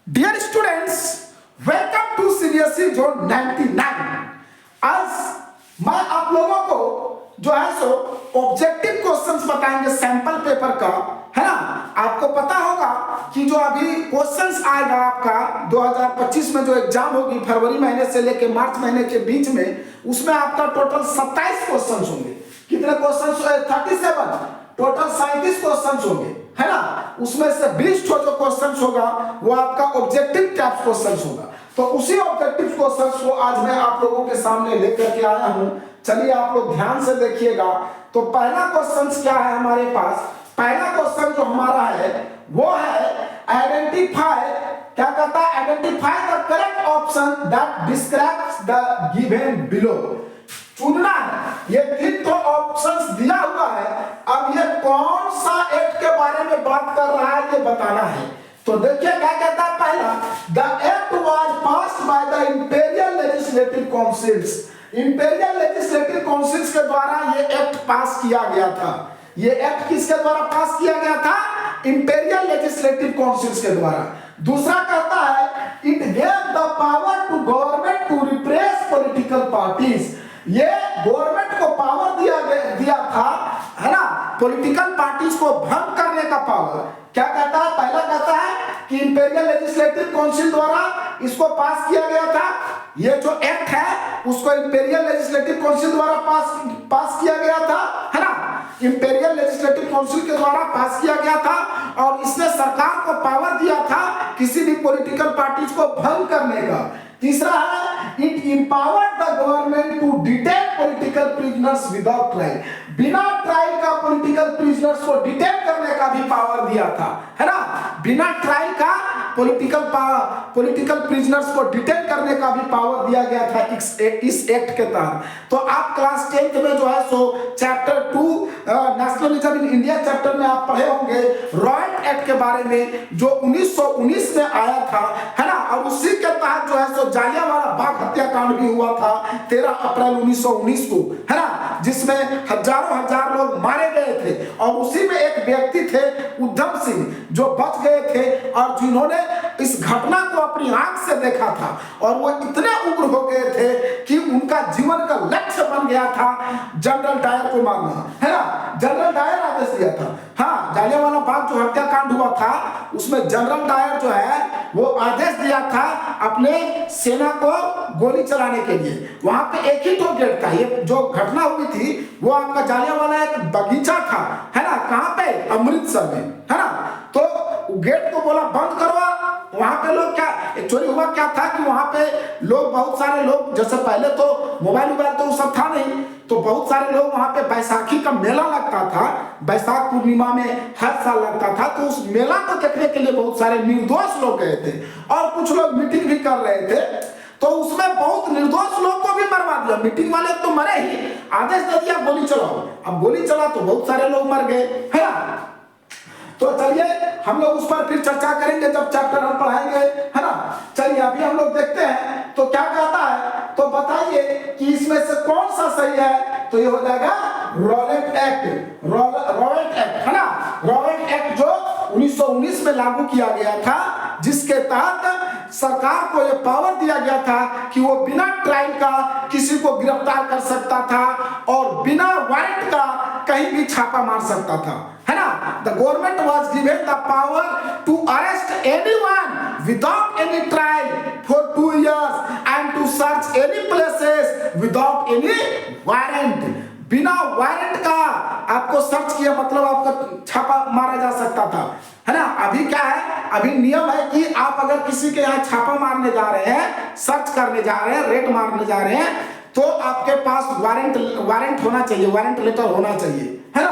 Dear students, welcome to CBSE zone 99। आज मैं आप लोगों को जो है सो ऑब्जेक्टिव क्वेश्चंस बताएंगे सैंपल पेपर का, है ना। आपको पता होगा कि जो अभी क्वेश्चंस आएगा आपका 2025 में जो एग्जाम होगी फरवरी महीने से लेके मार्च महीने के बीच में, उसमें आपका टोटल 27 क्वेश्चंस होंगे। कितने क्वेश्चंस? 37। टोटल 37 क्वेश्चंस होंगे, है ना। उसमें से 20 जो क्वेश्चंस होगा वो आपका ऑब्जेक्टिव टाइप क्वेश्चंस होगा। तो उसी ऑब्जेक्टिव क्वेश्चंस को आज मैं आप लोगों के सामने लेकर के आया हूं। चलिए आप लोग ध्यान से देखिएगा। तो पहला क्वेश्चन क्या है हमारे पास? पहला क्वेश्चन जो हमारा है वो है आइडेंटिफाई, क्या कहता है? Identify the correct option that describes the given below. चुनना है, ये 3 तो ऑप्शंस दिया हुआ है। अब ये कौन सा एक्ट के बारे में बात कर रहा है ये बताना है। तो देखिए क्या कहता है पहला, the act was passed by the imperial legislative councils. Imperial legislative councils के द्वारा ये एक्ट पास किया गया था। ये एक्ट किसके द्वारा पास किया गया था? इंपीरियल लेजिस्लेटिव काउंसिल्स के द्वारा। दूसरा कहता है it gave the power to government to repress political parties. ये गवर्नमेंट को पावर दिया था, है ना, पॉलिटिकल पार्टीज को भंग करने का पावर। क्या कहता है? पहला कहता है कि इंपीरियल लेजिस्लेटिव काउंसिल द्वारा इसको पास किया गया था। ये जो एक्ट है उसको इंपीरियल लेजिस्लेटिव काउंसिल द्वारा पास किया गया था, है ना। इंपीरियल लेजिस्लेटिव काउंसिल के द्वारा पास किया गया था और इसने सरकार को पावर दिया था किसी भी पॉलिटिकल पार्टीज को भंग करने का। तीसरा है it empowered the government to detain political prisoners without trial. बिना ट्रायल का पॉलिटिकल प्रिजनर्स को डिटेन करने का भी पावर दिया था, है ना। बिना ट्रायल का पॉलिटिकल प्रिजनर्स को डिटेन करने का भी पावर दिया गया था इस एक्ट के तहत। तो आप क्लास 10th में जो है सो chapter 2 nationalism in India chapter में आप पढ़े होंगे रॉयल एक्ट के बारे में जो 1919 में आया था, है ना। और उसी के तहत जो है सो जालियांवाला बाग हत्याकांड भी हुआ था 13 अप्रैल 1919 को, है ना, जिसमें हजार लोग मारे गए थे। और उसी में एक व्यक्ति थे उधम सिंह जो बच गए थे और जिन्होंने इस घटना को अपनी आंख से देखा था और वो इतने उग्र हो गए थे कि उनका जीवन का लक्ष्य बन गया था जनरल डायर को मारना, है ना। जनरल डायर आदेश दिया था। हाँ, जालियांवाला बाग जो हत्याकांड हुआ था उसमें जनरल डायर जो है वो आदेश दिया था अपने सेना को गोली चलाने के लिए। वहां पे एक ही तो गेट था। ये जो घटना हुई थी वो आपका जालियांवाला एक बगीचा था, है ना, कहां पे? अमृतसर में, है ना। तो गेट को बोला बंद करो। वहां पे लोग क्या एक्चुअली हुआ क्या था कि वहां पे लोग, बहुत सारे लोग, जैसे पहले तो मोबाइल तो सब था नहीं, तो बहुत सारे लोग वहां पे बैसाखी का मेला लगता था, बैसाख पूर्णिमा में हर साल लगता था। तो उस मेला को देखने के लिए बहुत सारे निर्दोष लोग गए थे और कुछ लोग मीटिंग भी कर रहे थे। तो उसमें बहुत निर्दोष लोग को भी मरवा दिया। मीटिंग वाले तो मरे ही, आदेश दे दिया गोली चलाओ। अब गोली चला तो बहुत सारे लोग मर गए, है ना। तो चलिए हम लोग उस पर फिर चर्चा करेंगे जब चैप्टर हम पढ़ाएंगे, है ना। चलिए अभी हम लोग देखते हैं तो क्या कहता है। तो बताइए कि इसमें से कौन सा सही है? तो ये हो जाएगा रॉलेट एक्ट। रॉलेट एक्ट, है ना। रॉलेट एक्ट जो 1919 में लागू किया गया था, जिसके तहत सरकार को यह पावर दिया गया था कि वो बिना ट्रायल का किसी को गिरफ्तार कर सकता था और बिना वारंट का कहीं भी छापा मार सकता था, है ना। The government was given the power to arrest anyone without any trial for 2 years and to search any places without any warrant। बिना वारंट का आपको सर्च किया मतलब आपका छापा मारा जा सकता था, है ना। अभी क्या है? अभी नियम है कि आप अगर किसी के यहाँ छापा मारने जा रहे हैं, सर्च करने जा रहे हैं, रेड मारने जा रहे हैं, तो आपके पास वारंट होना चाहिए, वारंट लेटर होना चाहिए, है ना,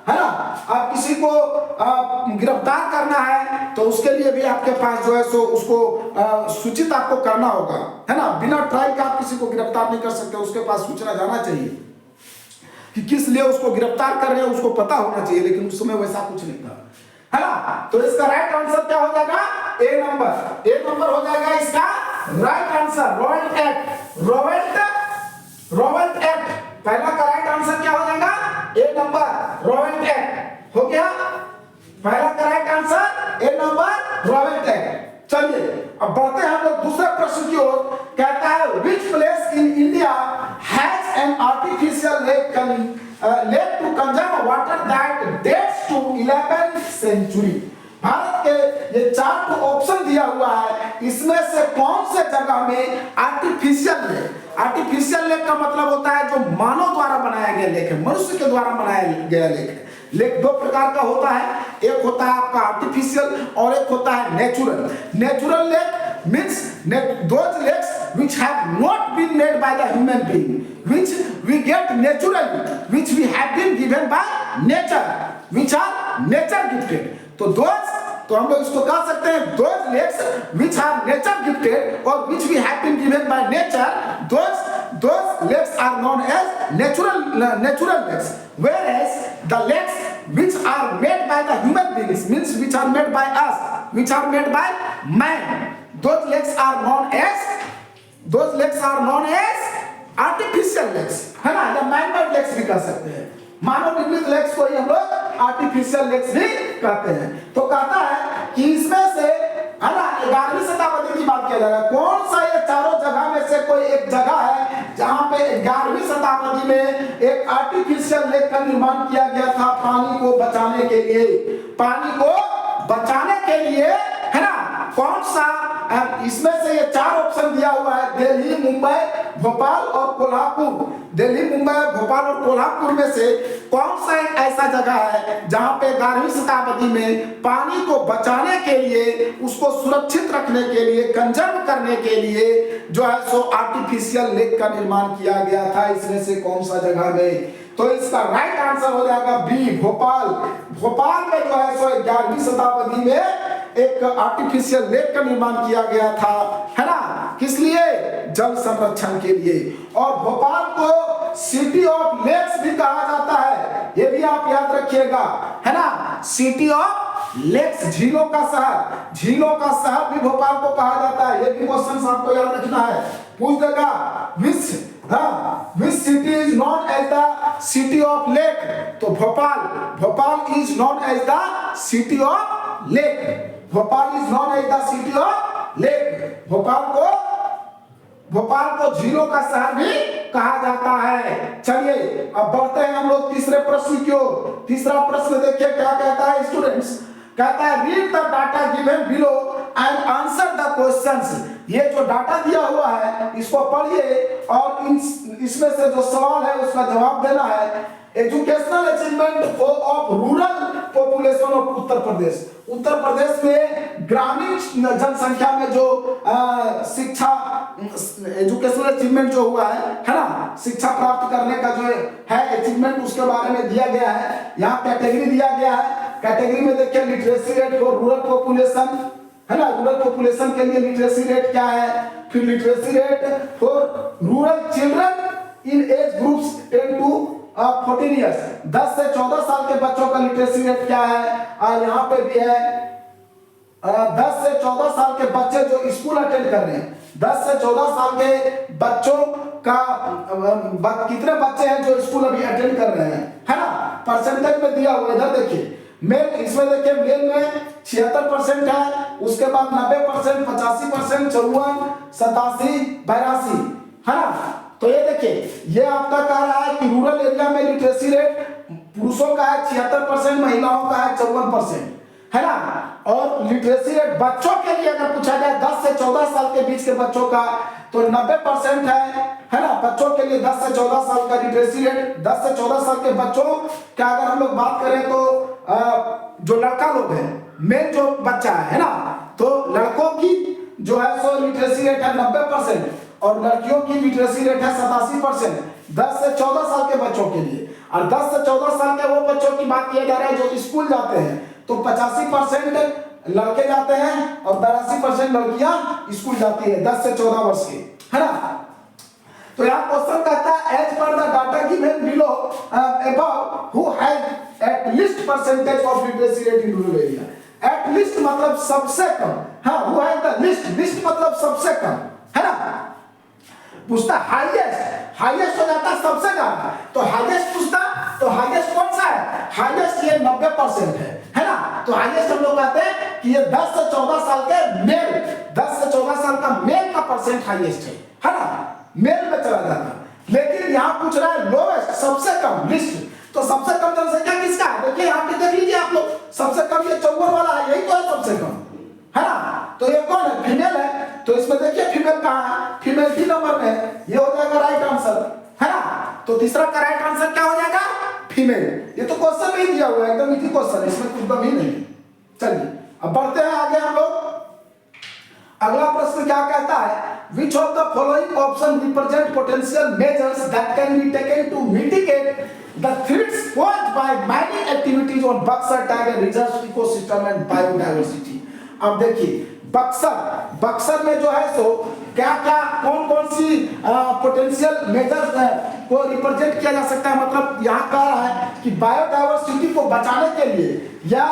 है ना। आप किसी को गिरफ्तार करना है तो उसके लिए भी आपके पास जो है सो उसको सूचित आपको करना होगा, है ना। बिना ट्रायल का आप किसी को गिरफ्तार नहीं कर सकते, उसके पास सूचना जाना चाहिए कि किस लिए उसको गिरफ्तार कर रहे हैं, उसको पता होना चाहिए। लेकिन उस समय वैसा कुछ नहीं था, है ना। तो इसका राइट आंसर क्या हो जाएगा? A number. ए नंबर हो जाएगा इसका right answer. Rowlatt act, Rowlatt act पहला का राइट आंसर क्या हो जाएगा? ए नंबर, रॉलेट एक्ट हो गया। पहला का right answer A number, Rowlatt act. चलिए अब बढ़ते हैं हम लोग दूसरे प्रश्न की ओर। कहता है which place in India has an artificial lake to conserve water that dates to 11th century. Bharat के ये 4 ऑप्शन दिया हुआ है, इसमें से कौन से जगह में आर्टिफिशियल लेक का मतलब होता है जो मानव द्वारा बनाया गया लेक है, मनुष्य के द्वारा बनाया गया लेक है। लेक 2 प्रकार का होता है, एक होता है आपका आर्टिफिशियल और एक होता है natural. Natural lake means those lakes which have not been made by the human being, which we get naturally, which we have been given by nature, which are nature gifted. तो हम लोग इसको कह सकते हैं those lakes which are nature gifted or which we have been given by nature, those lakes are known as natural lakes, whereas the lakes which are made by the human beings, means which are made by us, which are made by man, those lakes are known as artificial lakes, है ना, या man-made lakes भी कह सकते हैं। मानव निर्मित lakes को ही हम लोग आर्टिफिशियल लेक्स भी कहते हैं। तो कहता है कि इसमें से, है ना, 11वीं शताब्दी की बात किया जा रहा है, कौन सा ये चारों जगह में से कोई एक जगह है जहां पे 11वीं शताब्दी में एक आर्टिफिशियल लेक का निर्माण किया गया था पानी को बचाने के लिए, है ना, कौन सा? इसमें से ये 4 ऑप्शन दिया हुआ है, दिल्ली, मुंबई, भोपाल और कोल्हापुर। दिल्ली, मुंबई, भोपाल और कोल्हापुर में से कौन सा एक ऐसा जगह है जहां पे 11वीं शताब्दी में पानी को बचाने के लिए, उसको सुरक्षित रखने के लिए, कंजर्व करने के लिए जो है सो आर्टिफिशियल लेक का निर्माण किया गया था? इसमें से कौन सा जगह में? तो इसका राइट आंसर हो जाएगा बी, भोपाल। भोपाल में जो है सो 11वीं शताब्दी में एक आर्टिफिशियल लेक का निर्माण किया गया था, है ना, किस लिए? जल संरक्षण के लिए। और भोपाल को सिटी ऑफ लेक्स भी कहा जाता है, ये भी आप याद रखिएगा, है ना, सिटी ऑफ लेक्स, झीलों का शहर भी भोपाल को कहा जाता है। ये भी क्वेश्चन आपको याद रखना है, पूछ देगा which city is known as the city of lake? तो Bhopal is known as the city of lake. Bhopal is known as the city of lake. Bhopal को झीलों का शहर भी कहा जाता है। चलिए अब बढ़ते हैं हम लोग तीसरे प्रश्न की ओर। तीसरा प्रश्न देखिए क्या कहता है स्टूडेंट्स। कहता है read the data given below and answer the questions. ये जो डाटा दिया हुआ है इसको पढ़िए और इसमें से जो सवाल है उसका जवाब देना है। Educational achievement of rural population of Uttar Pradesh. Uttar Pradesh में ग्रामीण जनसंख्या में जो शिक्षा एजुकेशनल अचीवमेंट जो हुआ है ना, शिक्षा प्राप्त करने का जो है अचीवमेंट, उसके बारे में दिया गया है। यहाँ कैटेगरी दिया गया है। कैटेगरी में देखिए literacy rate for rural population, है ना, रूरल पॉपुलेशन के लिए लिटरेसी रेट क्या है। फिर literacy rate for rural children in age groups 10 to 14 years, 10 से 14 साल के बच्चों का लिटरेसी रेट क्या है। और यहाँ पे भी है 10 से 14 साल के बच्चे जो स्कूल अटेंड कर रहे हैं, 10 से 14 साल के बच्चों का कितने बच्चे हैं जो स्कूल अभी अटेंड कर रहे हैं, है ना, परसेंटेज में दिया हुआ। इधर देखिए मेल, इसमें देखिए मेल में 76% है, उसके बाद 90%, 85%, 54, 87, 82, है ना। तो ये देखिए ये आपका कह रहा है कि रूरल एरिया में लिटरेसी रेट पुरुषों का है 76%, महिलाओं का है 54%, है ना। और लिटरेसी रेट बच्चों के लिए अगर पूछा जाए 10 से 14 साल के बीच के बच्चों का तो 90% है ना। बच्चों के लिए 10 से 14 साल का लिटरेसी रेट, 10 से 14 साल के बच्चों का अगर हम लोग बात करें तो जो लड़का लोग है, मेन जो बच्चा है ना, तो लड़कों की जो है सो लिटरेसी रेट है 90% और लड़कियों की लिटरेसी रेट है 87%, 10 से 14 साल के बच्चों के लिए। और 10 से 14 साल के वो बच्चों की बात किया जा रहा है जो स्कूल जाते हैं, तो 85% लड़के जाते हैं और 82% लड़कियां स्कूल जाती है 10 से 14 वर्ष के, है ना। तो यहाँ क्वेश्चन कहता है as per the data given below above who has at least percentage of literacy rate in rural area. At least मतलब सबसे कम, हाँ, who has the least, least मतलब सबसे कम, है ना। पूछता हाईएस्ट हो जाता सबसे ज्यादा, तो हाईएस्ट पूछता तो हाईएस्ट कौन सा है, हाईएस्ट ये 90% है ना। तो हाईएस्ट हम लोग कहते हैं कि ये 10 से 14 साल के मेल परसेंट हाईएस्ट है ना, मेल में चला जाता है। लेकिन यहाँ पूछ रहा है लोवेस्ट, सबसे कम लिस्ट, तो सबसे कम जनसंख्या किसका है? देखिए यहाँ पे देख लीजिए आप लोग, सबसे कम ये 54 वाला है, यही तो है सबसे कम, है ना। तो ये कौन है? फीमेल है। तो इसमें देखिए फीमेल कहाँ है? फीमेल 3 नंबर में है, ये हो जाएगा राइट आंसर, है ना। तो तीसरा का राइट आंसर क्या हो जाएगा? फीमेल। ये तो क्वेश्चन नहीं दिया हुआ है, एकदम इजी क्वेश्चन, इसमें कुछ दम ही नहीं। चलिए अब बढ़ते हैं आगे हम लोग। अगला प्रश्न क्या कहता है? Which of the following option represent potential measures that can be taken to mitigate the threats posed by mining activities on Buxar Tiger Reserve ecosystem and biodiversity? अब देखिए बक्सर में जो है सो क्या क्या कौन कौन सी पोटेंशियल मेजर्स को रिप्रेजेंट किया जा सकता है, मतलब यहाँ कह रहा है कि बायोडायवर्सिटी को बचाने के लिए या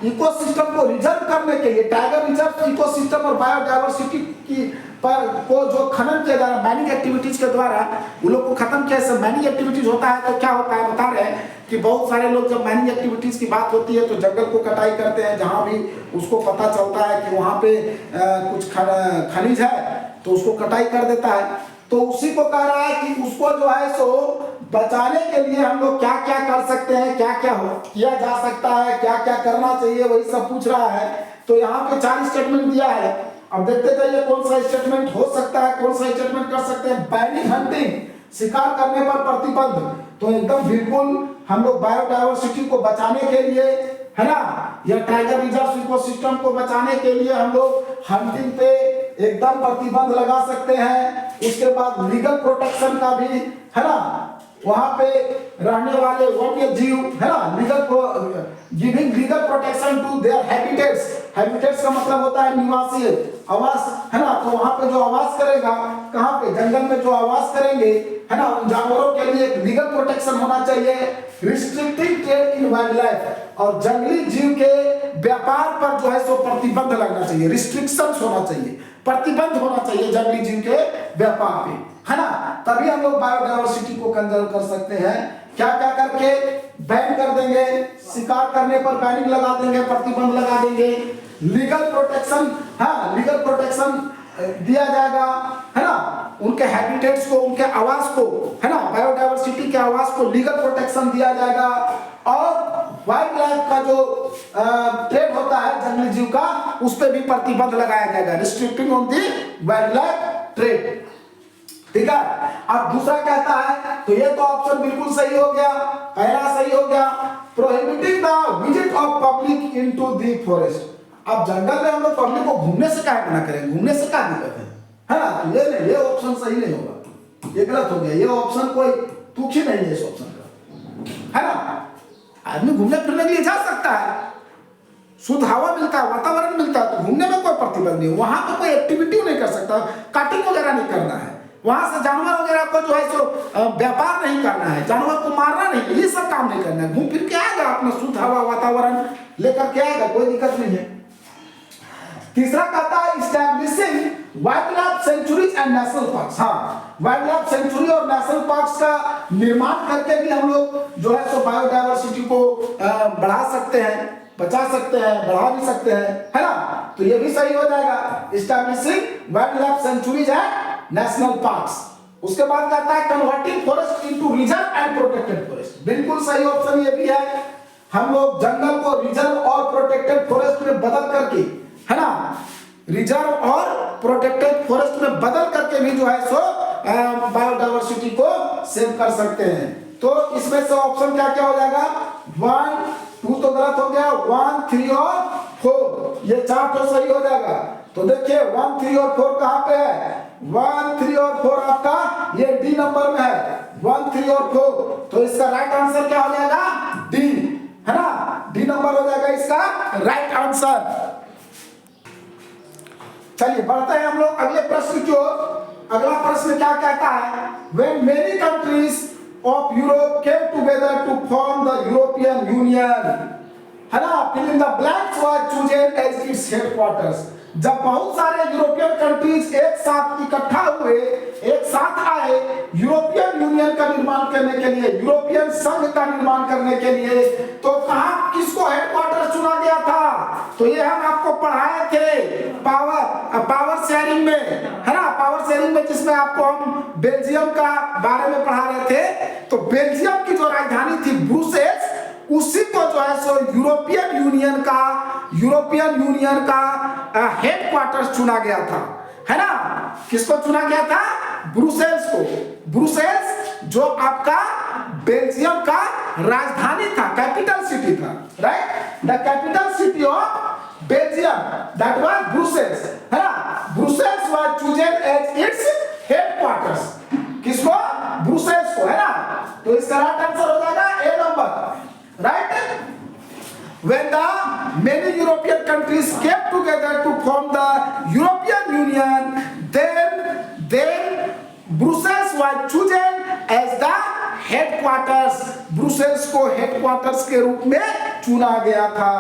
इकोसिस्टम को रिजर्व करने के लिए, टाइगर रिजर्व इकोसिस्टम और बायोडायवर्सिटी की पर को जो खनन किया जा रहा है माइनिंग एक्टिविटीज के द्वारा, वो लोग को खत्म किया। सब माइनिंग एक्टिविटीज होता है तो क्या होता है बता रहे हैं कि बहुत सारे लोग जब माइनिंग एक्टिविटीज की बात होती है तो जंगल को कटाई करते हैं, जहाँ भी उसको पता चलता है कि वहाँ पे कुछ खनिज है तो उसको कटाई कर देता है। तो उसी को कह रहा है कि उसको जो है सो बचाने के लिए हम लोग क्या क्या कर सकते हैं, क्या क्या किया जा सकता है, क्या क्या करना चाहिए, वही सब पूछ रहा है। तो यहाँ पे 4 स्टेटमेंट दिया है। अब देखते जाइए कौन सा स्टेटमेंट हो सकता है, कौन सा स्टेटमेंट कर सकते हैं। बैनिंग हंटिंग, शिकार करने पर प्रतिबंध, तो एकदम बिल्कुल हम लोग बायोडायवर्सिटी को बचाने के लिए, है ना, या टाइगर रिजर्व इकोसिस्टम को बचाने के लिए हम लोग हंटिंग पे एकदम प्रतिबंध लगा सकते हैं। उसके बाद लीगल प्रोटेक्शन का भी, है ना, वहां पे रहने वाले वन्य जीव, है ना, giving legal protection to their habitats. Habitats का मतलब होता है निवासी, आवास, है ना। तो वहां पे जो आवास करेगा, कहाँ पे? जंगल में जो आवास करेंगे, है ना, उन जानवरों के लिए लीगल प्रोटेक्शन होना चाहिए। Restricting trade in wild life, और जंगली जीव के व्यापार पर जो है सो प्रतिबंध लगना चाहिए, रिस्ट्रिक्शंस होना चाहिए, प्रतिबंध होना चाहिए जंगली जीव के व्यापार पे, है ना। तभी हम लोग बायोडायवर्सिटी को कंजर्व कर सकते हैं। क्या क्या करके? बैन कर देंगे, शिकार करने पर बैनिंग लगा देंगे, प्रतिबंध लगा देंगे। लीगल प्रोटेक्शन, हाँ, लीगल प्रोटेक्शन दिया जाएगा, है ना, उनके हैबिटेट्स को, उनके आवास को, है ना, बायोडायवर्सिटी के आवास को लीगल प्रोटेक्शन दिया जाएगा। और वाइल्ड लाइफ का जो ट्रेड होता है जंगली जीव का, उस पर भी प्रतिबंध लगाया जाएगा, restricting on the wild life trade. ठीक है। अब दूसरा कहता है, तो ये तो ऑप्शन बिल्कुल सही हो गया, पहला सही हो गया, prohibiting the visit of public into the forest. अब जंगल में हम लोग पब्लिक को घूमने से क्या मना करेंगे? घूमने से क्या दिक्कत है ना। तो ये नहीं, ये ऑप्शन सही नहीं होगा, ये गलत हो गया। ये ऑप्शन कोई तुच्छ ही नहीं है इस ऑप्शन का, है ना। आदमी घूमने फिरने के लिए जा सकता है, शुद्ध हवा मिलता है, वातावरण मिलता है, तो घूमने में कोई प्रतिबंध नहीं। वहां पे कोई एक्टिविटी नहीं कर सकता, काटिंग वगैरह नहीं करना है, वहां से जानवर वगैरह को जो है सो व्यापार नहीं करना है, जानवर को मारना नहीं, ये सब काम नहीं करना है। घूम फिर के आएगा, अपना शुद्ध हवा वातावरण लेकर के आएगा, कोई दिक्कत नहीं है। तीसरा कहता है establishing wild life sanctuaries and national parks. हाँ, वाइल्ड लाइफ सेंचुरी और नेशनल पार्क्स का निर्माण करके भी हम लोग जो है सो बायोडायवर्सिटी को बढ़ा सकते हैं, बचा सकते हैं, बढ़ा भी सकते हैं, है ना। तो ये भी सही हो जाएगा, establishing wild life sanctuaries and national parks. उसके बाद कहता है converting forest into reserve and protected forest. बिल्कुल सही ऑप्शन ये भी है। हम लोग जंगल को रिजर्व और प्रोटेक्टेड फॉरेस्ट में बदल करके, है ना, रिजर्व और प्रोटेक्टेड फॉरेस्ट में बदल करके भी जो है सो बायोडायवर्सिटी को सेव कर सकते हैं। तो इसमें से ऑप्शन क्या क्या हो जाएगा? 1, 2 तो गलत हो गया, 1, 3 और 4, ये 4 तो सही हो जाएगा। तो देखिए 1, 3 और 4 कहाँ पे है? 1, 3 और 4 आपका ये डी नंबर में है, 1, 3 और 4। तो इसका राइट आंसर क्या हो जाएगा? डी, है ना, डी नंबर हो जाएगा इसका राइट आंसर। चलिए बढ़ते हैं हम लोग अगले प्रश्न की ओर। अगला प्रश्न क्या कहता है? When many countries of Europe came together to form the European Union, है ना, fill in the blanks was chosen as its headquarters। जब बहुत सारे यूरोपियन कंट्रीज एक साथ इकट्ठा हुए, एक साथ आए यूरोपियन यूनियन का निर्माण करने के लिए, यूरोपियन संघ का निर्माण करने के लिए, तो कहां किसको हेडक्वार्टर चुना गया था? तो ये हम आपको पढ़ाए थे पावर शेयरिंग में, है ना, पावर पावर शेयरिंग में जिसमें आपको हम बेल्जियम का बारे में पढ़ा रहे थे, तो बेल्जियम की जो राजधानी थी ब्रुसेल्स, उसी को जो है सो यूरोपियन यूनियन का हेडक्वार्टर्स चुना गया था, है ना। किसको चुना गया था? ब्रुसेल्स को। ब्रुसेल्स जो आपका बेल्जियम का राजधानी था, कैपिटल सिटी था, right. The capital city of Belgium that was Brussels, है ना। Brussels was chosen as its headquarters. किसको? ब्रुसेल्स को, है ना। तो इसका राइट आंसर हो जाएगा A number, right. When the many European countries came together to form the European Union, then Brussels was chosen as the headquarters. Brussels को headquarters के रूप में चुना गया था।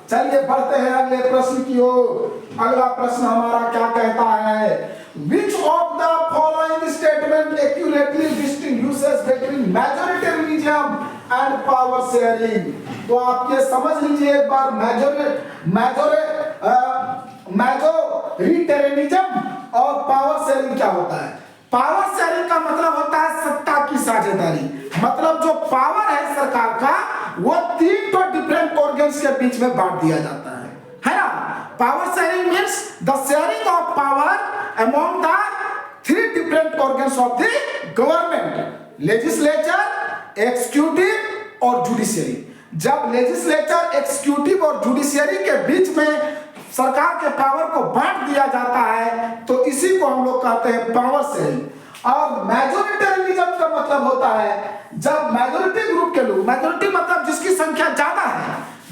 चलिए बढ़ते हैं अगले प्रश्न की ओर। अगला प्रश्न हमारा क्या कहता है? Which of the following statement accurately distinguishes between majoritarianism and power sharing? तो आप ये समझ लीजिए एक बार, मैजोरिटेरियनिज्म और पावर शेयरिंग क्या होता है। पावर शेयरिंग का मतलब होता है सत्ता की साझेदारी। मतलब जो पावर है सरकार का, वो 3 तो डिफरेंट ऑर्गन्स के बीच में बांट दिया जाता है ना। Power sharing means the sharing of power among the 3 different organs of the government, legislature, executive और जुडिशियरी। जब लेजिस्लेचर, एग्जीक्यूटिव और जुडिशियरी के बीच में सरकार के पावर को बांट दिया जाता है, तो इसी को हम लोग कहते हैं पावर शेयरिंग। और मेजोरिटेरियनिज्म का मतलब होता है जब मेजोरिटी ग्रुप के लोग, मेजोरिटी मतलब जिसकी संख्या ज्यादा है,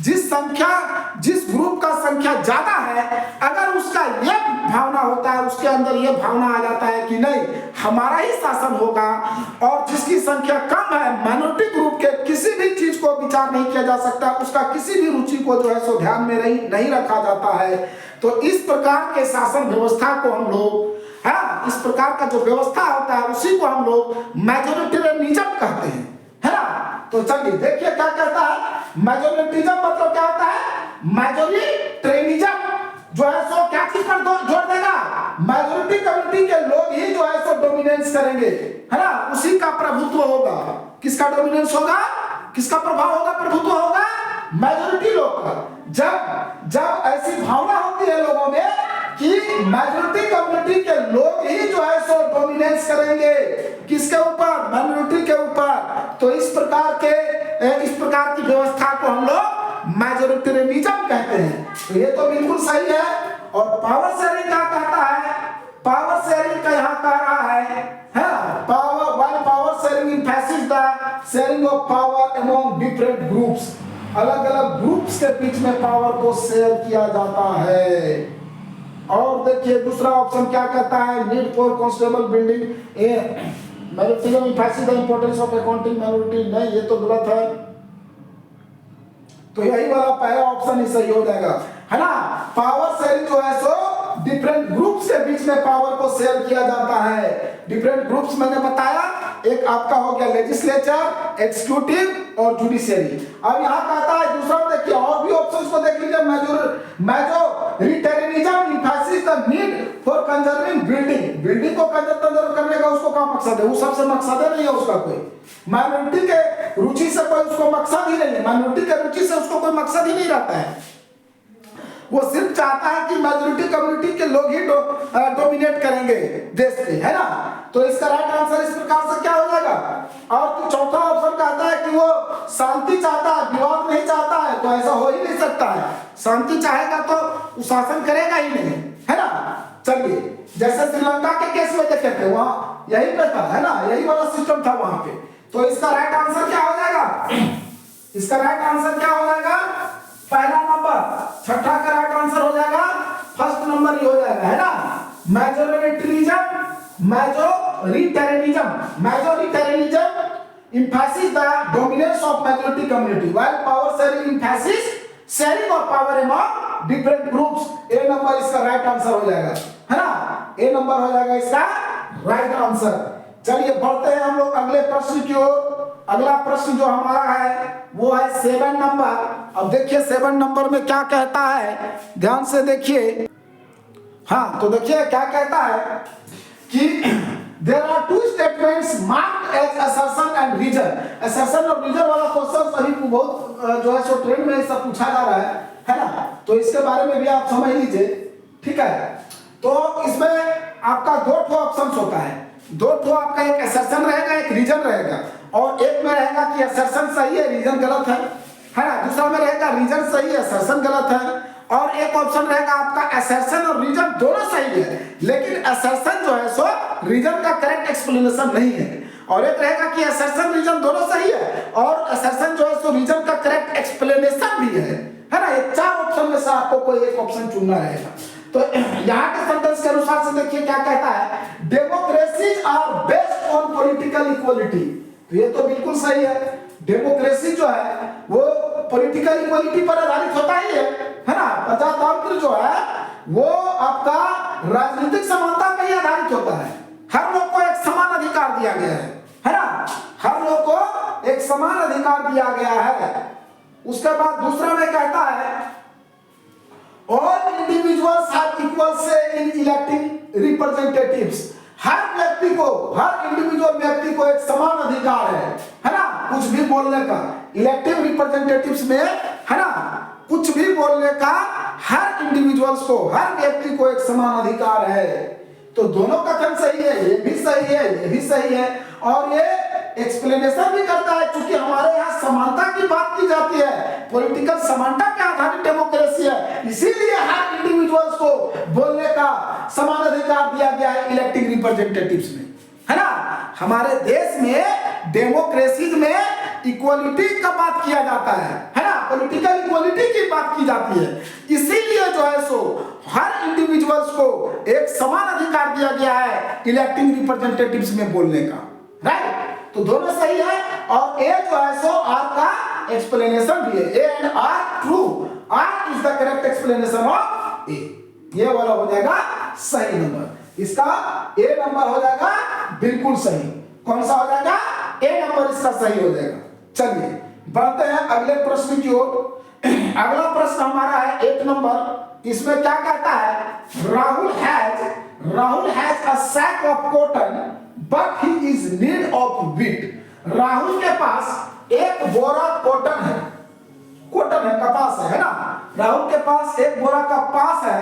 जिस ग्रुप का संख्या ज्यादा है, अगर उसका ये भावना होता है, उसके अंदर ये भावना आ जाता है कि नहीं हमारा ही शासन होगा, और जिसकी संख्या कम है, माइनॉरिटी ग्रुप के किसी भी चीज को विचार नहीं किया जा सकता, उसका किसी भी रुचि को जो है सो ध्यान में नहीं रखा जाता है, तो इस प्रकार के शासन व्यवस्था को हम लोग, इस प्रकार का जो व्यवस्था होता है उसी को हम लोग मेजोरिटेरियनिज्म कहते हैं, है ना। तो चलिए देखिए क्या कहता है। मेजोरिटेरियनिज्म मतलब क्या होता है? मेजोरिटेरियनिज्म जो है सो क्या चीज पर जोर देगा? मेजोरिटी कम्युनिटी के लोग ही जो है सो डोमिनेंस करेंगे, है ना। उसी का प्रभुत्व होगा। किसका डोमिनेंस होगा? किसका प्रभाव होगा, प्रभुत्व होगा? मेजोरिटी लोग का। जब ऐसी भावना होती है लोगों में कि मेजोरिटी कम्युनिटी के लोग ही जो है सो डोमिनेंस करेंगे, किसके ऊपर? माइनॉरिटी के ऊपर, तो इस प्रकार की व्यवस्था को हम लोग मेजोरिटेरियनिज्म कहते हैं। तो ये तो बिल्कुल सही है। और पावर शेयरिंग क्या कहता है? पावर शेयरिंग का यहाँ कह रहा है power sharing emphasis the sharing of power among different groups. अलग अलग ग्रुप्स के बीच में पावर को शेयर किया जाता है। और देखिए दूसरा ऑप्शन क्या कहता है? Need for constable building majoritarianism emphasis the importance of accounting minority. नहीं, ये तो गलत है। तो यही वाला पहला ऑप्शन ही सही हो जाएगा, है ना। पावर शेयरिंग जो है सो डिफरेंट ग्रुप्स के बीच में पावर को शेयर किया जाता है। डिफरेंट ग्रुप्स मैंने बताया, एक आपका हो गया लेजिस्लेचर, एग्जीक्यूटिव और जुडिशियरी। अब यहाँ कहता है दूसरा, देखिए और भी ऑप्शंस को देख लीजिए। Majoritarianism emphasis the need for conserving building को कंजर्व करने का उसको क्या मकसद है? वो सबसे मकसद नहीं है उसका कोई। माइनॉरिटी के रुचि से कोई उसको मकसद ही नहीं है, माइनॉरिटी के रुचि से उसको कोई मकसद ही नहीं रहता है। वो सिर्फ चाहता है कि मेजोरिटी कम्युनिटी के लोग ही डोमिनेट करेंगे देश पे, है ना। तो इसका राइट आंसर इस प्रकार से क्या हो जाएगा? और तो चौथा ऑप्शन कहता है कि वो शांति चाहता है, विवाद नहीं चाहता है, तो ऐसा हो ही नहीं सकता है। शांति चाहेगा तो वो शासन करेगा ही नहीं, है ना। चलिए जैसे श्रीलंका के केस में देखे थे, वहां यही पे था, है ना, यही वाला सिस्टम था वहां पे। तो इसका राइट आंसर क्या हो जाएगा? इसका राइट आंसर क्या हो जाएगा? पहला नंबर, छठा का राइट आंसर हो जाएगा फर्स्ट नंबर ही हो जाएगा, है ना। Majoritarianism emphasis the dominance of majority community while power sharing emphasis sharing of power among different groups. A number इसका राइट आंसर हो जाएगा, है ना। ए नंबर हो जाएगा इसका राइट आंसर। चलिए बढ़ते हैं हम लोग अगले प्रश्न की ओर। अगला प्रश्न जो हमारा है वो है 7 नंबर। अब देखिए 7 नंबर में क्या कहता है, ध्यान से देखिए। हाँ तो देखिए क्या कहता है। कि there are two statements marked as assertion and reason. Assertion और रीजन वाला क्वेश्चन अभी बहुत जो है सो ट्रेंड में सब पूछा जा रहा है ना, तो इसके बारे में भी आप समझ लीजिए, ठीक है। तो इसमें आपका दो ठो ऑप्शंस होता है, दो ठो आपका एक असर्शन रहेगा, एक रीजन रहेगा, और एक में रहेगा कि असर्शन सही है रीजन गलत है ना, दूसरा में रहेगा रीजन सही है असर्शन गलत है, और एक ऑप्शन रहेगा आपका असर्शन और रीजन दोनों सही है, लेकिन असर्शन जो है सो रीजन का करेक्ट एक्सप्लेनेशन नहीं है, और एक रहेगा कि असर्शन रीजन दोनों सही है और असर्शन जो है सो रीजन का करेक्ट एक्सप्लेनेशन भी है ना। ये चार ऑप्शन में से आपको कोई एक ऑप्शन चुनना रहेगा। तो यहाँ के सेंटेंस के अनुसार से देखिए क्या कहता है, democracies are based on political equality. तो ये तो बिल्कुल सही है, डेमोक्रेसी जो है वो पॉलिटिकल इक्वलिटी पर आधारित होता ही है ना। प्रजातंत्र जो है वो आपका राजनीतिक समानता पर ही आधारित होता है, हर लोग को एक समान अधिकार दिया गया है ना, हर लोग को एक समान अधिकार दिया गया है। उसके बाद दूसरा में कहता है ऑल इंडिविजुअल्स आर इक्वल से इन इलेक्टिंग रिप्रेजेंटेटिव्स। हर व्यक्ति को, हर इंडिविजुअल व्यक्ति को एक समान अधिकार है ना, कुछ भी बोलने का। इलेक्टिव रिप्रेजेंटेटिव्स में है ना, कुछ भी बोलने का हर इंडिविजुअल्स को, हर व्यक्ति को एक समान अधिकार है। तो दोनों कथन सही है, ये भी सही है, ये भी सही है, और ये एक्सप्लेनेशन भी करता है, क्योंकि हमारे यहाँ समानता की बात की जाती है, पॉलिटिकल समानता के आधारित डेमोक्रेसी है, इसीलिए हर इंडिविजुअल्स को बोलने का समान अधिकार दिया गया है इलेक्टेड रिप्रेजेंटेटिव्स में, है ना। हमारे देश में डेमोक्रेसी में इक्वलिटी का बात किया जाता है ना, पॉलिटिकल इक्वलिटी की बात की जाती है, इसीलिए जो है सो हर इंडिविजुअल्स को एक समान अधिकार दिया गया है इलेक्टिंग रिप्रेजेंटेटिव्स में बोलने का, राइट। तो दोनों सही है, और ए जो है सो आर का एक्सप्लेनेशन भी है, A and R true, R is the correct explanation of A. ये वाला हो जाएगा सही नंबर, इसका ए नंबर हो जाएगा बिल्कुल सही। कौन सा हो जाएगा, ए नंबर इसका सही हो जाएगा। चलिए बढ़ते हैं अगले प्रश्न की ओर। अगला प्रश्न हमारा है 8 नंबर। इसमें क्या कहता है, Rahul has a sack of cotton but he is need of wheat. Rahul के पास एक बोरा कॉटन है, कपास है ना, राहुल के पास एक बोरा कपास है,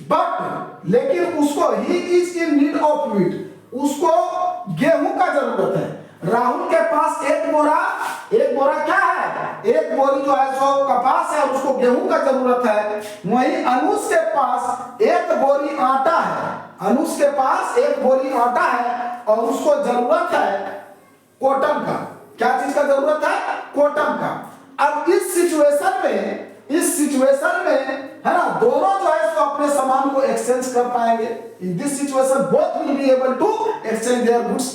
बट लेकिन उसको he is in need of wheat, उसको गेहूं का जरूरत है। राहुल के पास एक बोरा क्या है, एक बोरी जो है सो कपास है, उसको गेहूं का जरूरत है। वहीं अनुज के पास एक बोरी आटा है, अनुज के पास एक बोरी आटा है और उसको जरूरत है कॉटन का। क्या चीज का जरूरत है, कॉटन का। अब इस सिचुएशन में है ना, दोनों जो है सो अपने सामान को एक्सचेंज कर पाएंगे। In this situation both will be able to exchange their goods.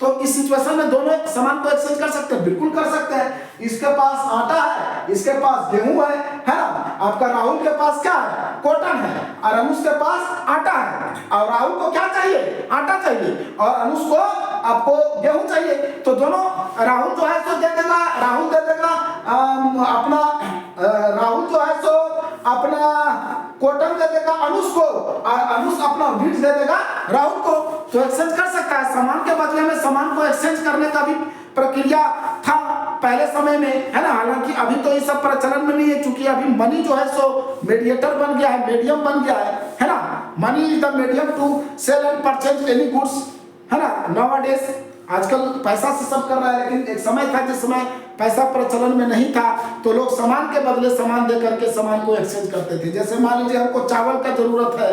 तो इस सिचुएशन में दोनों सामान को एक्सचेंज कर सकते हैं, बिल्कुल कर सकते हैं। इसके पास आटा है, इसके पास गेहूं है ना। आपका राहुल के पास क्या है, कॉटन है, और अनुज के पास आटा है। और राहुल को क्या चाहिए, आटा चाहिए, और अनुज को आपको गेहूं चाहिए। तो दोनों राहुल जो है सो दे देगा, राहुल दे देगा अपना, राहुल जो है सो अपना कॉटन दे देगा अनुज को, और अनुज अपना व्हीट दे देगा राहुल को। तो एक्सचेंज कर सकता है, सामान के बदले में सामान को एक्सचेंज करने का भी प्रक्रिया था पहले समय में, है ना। हालांकि अभी तो ये सब प्रचलन में नहीं है, क्योंकि अभी मनी जो है सो मीडिएटर बन गया है, मीडियम बन गया है ना। Money is the medium to sell and purchase any goods, है ना। नाउअडेज आजकल पैसा से सब कर रहा है, लेकिन एक समय था जिस समय पैसा प्रचलन में नहीं था, तो लोग सामान के बदले सामान दे करके सामान को एक्सचेंज करते थे। जैसे मान लीजिए हमको चावल का जरूरत है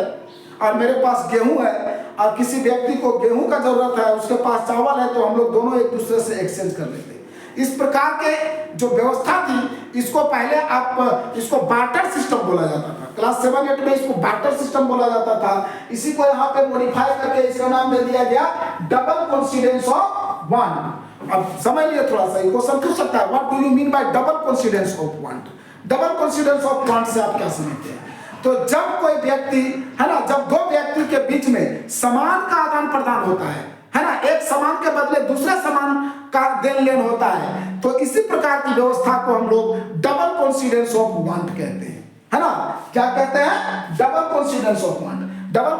और मेरे पास गेहूं है, और किसी व्यक्ति को गेहूं का जरूरत है, उसके पास चावल है, तो हम लोग दोनों एक दूसरे से एक्सचेंज कर लेते हैं। इस प्रकार के जो व्यवस्था थी, इसको पहले आप इसको बार्टर सिस्टम बोला जाता था। क्लास 7-8 में इसको बार्टर सिस्टम बोला जाता था। इसी को यहाँ पे मॉडिफाई करके इसका नाम दे दिया गया डबल कोइंसिडेंस ऑफ वांट। अब समझ लिया थोड़ा सा, क्वेश्चन पूछ सकता है, what do you mean by double coincidence of want. Double coincidence of want say आप क्या समझते हैं? तो जब कोई व्यक्ति, है ना, जब दो व्यक्ति के बीच में सामान का आदान प्रदान होता है ना, एक सामान के बदले दूसरे सामान का देन लेन होता है, तो इसी प्रकार की व्यवस्था को हम लोग डबल कोइंसिडेंस ऑफ वांट कहते हैं, है ना। क्या कहते हैं, double coincidence of want. Double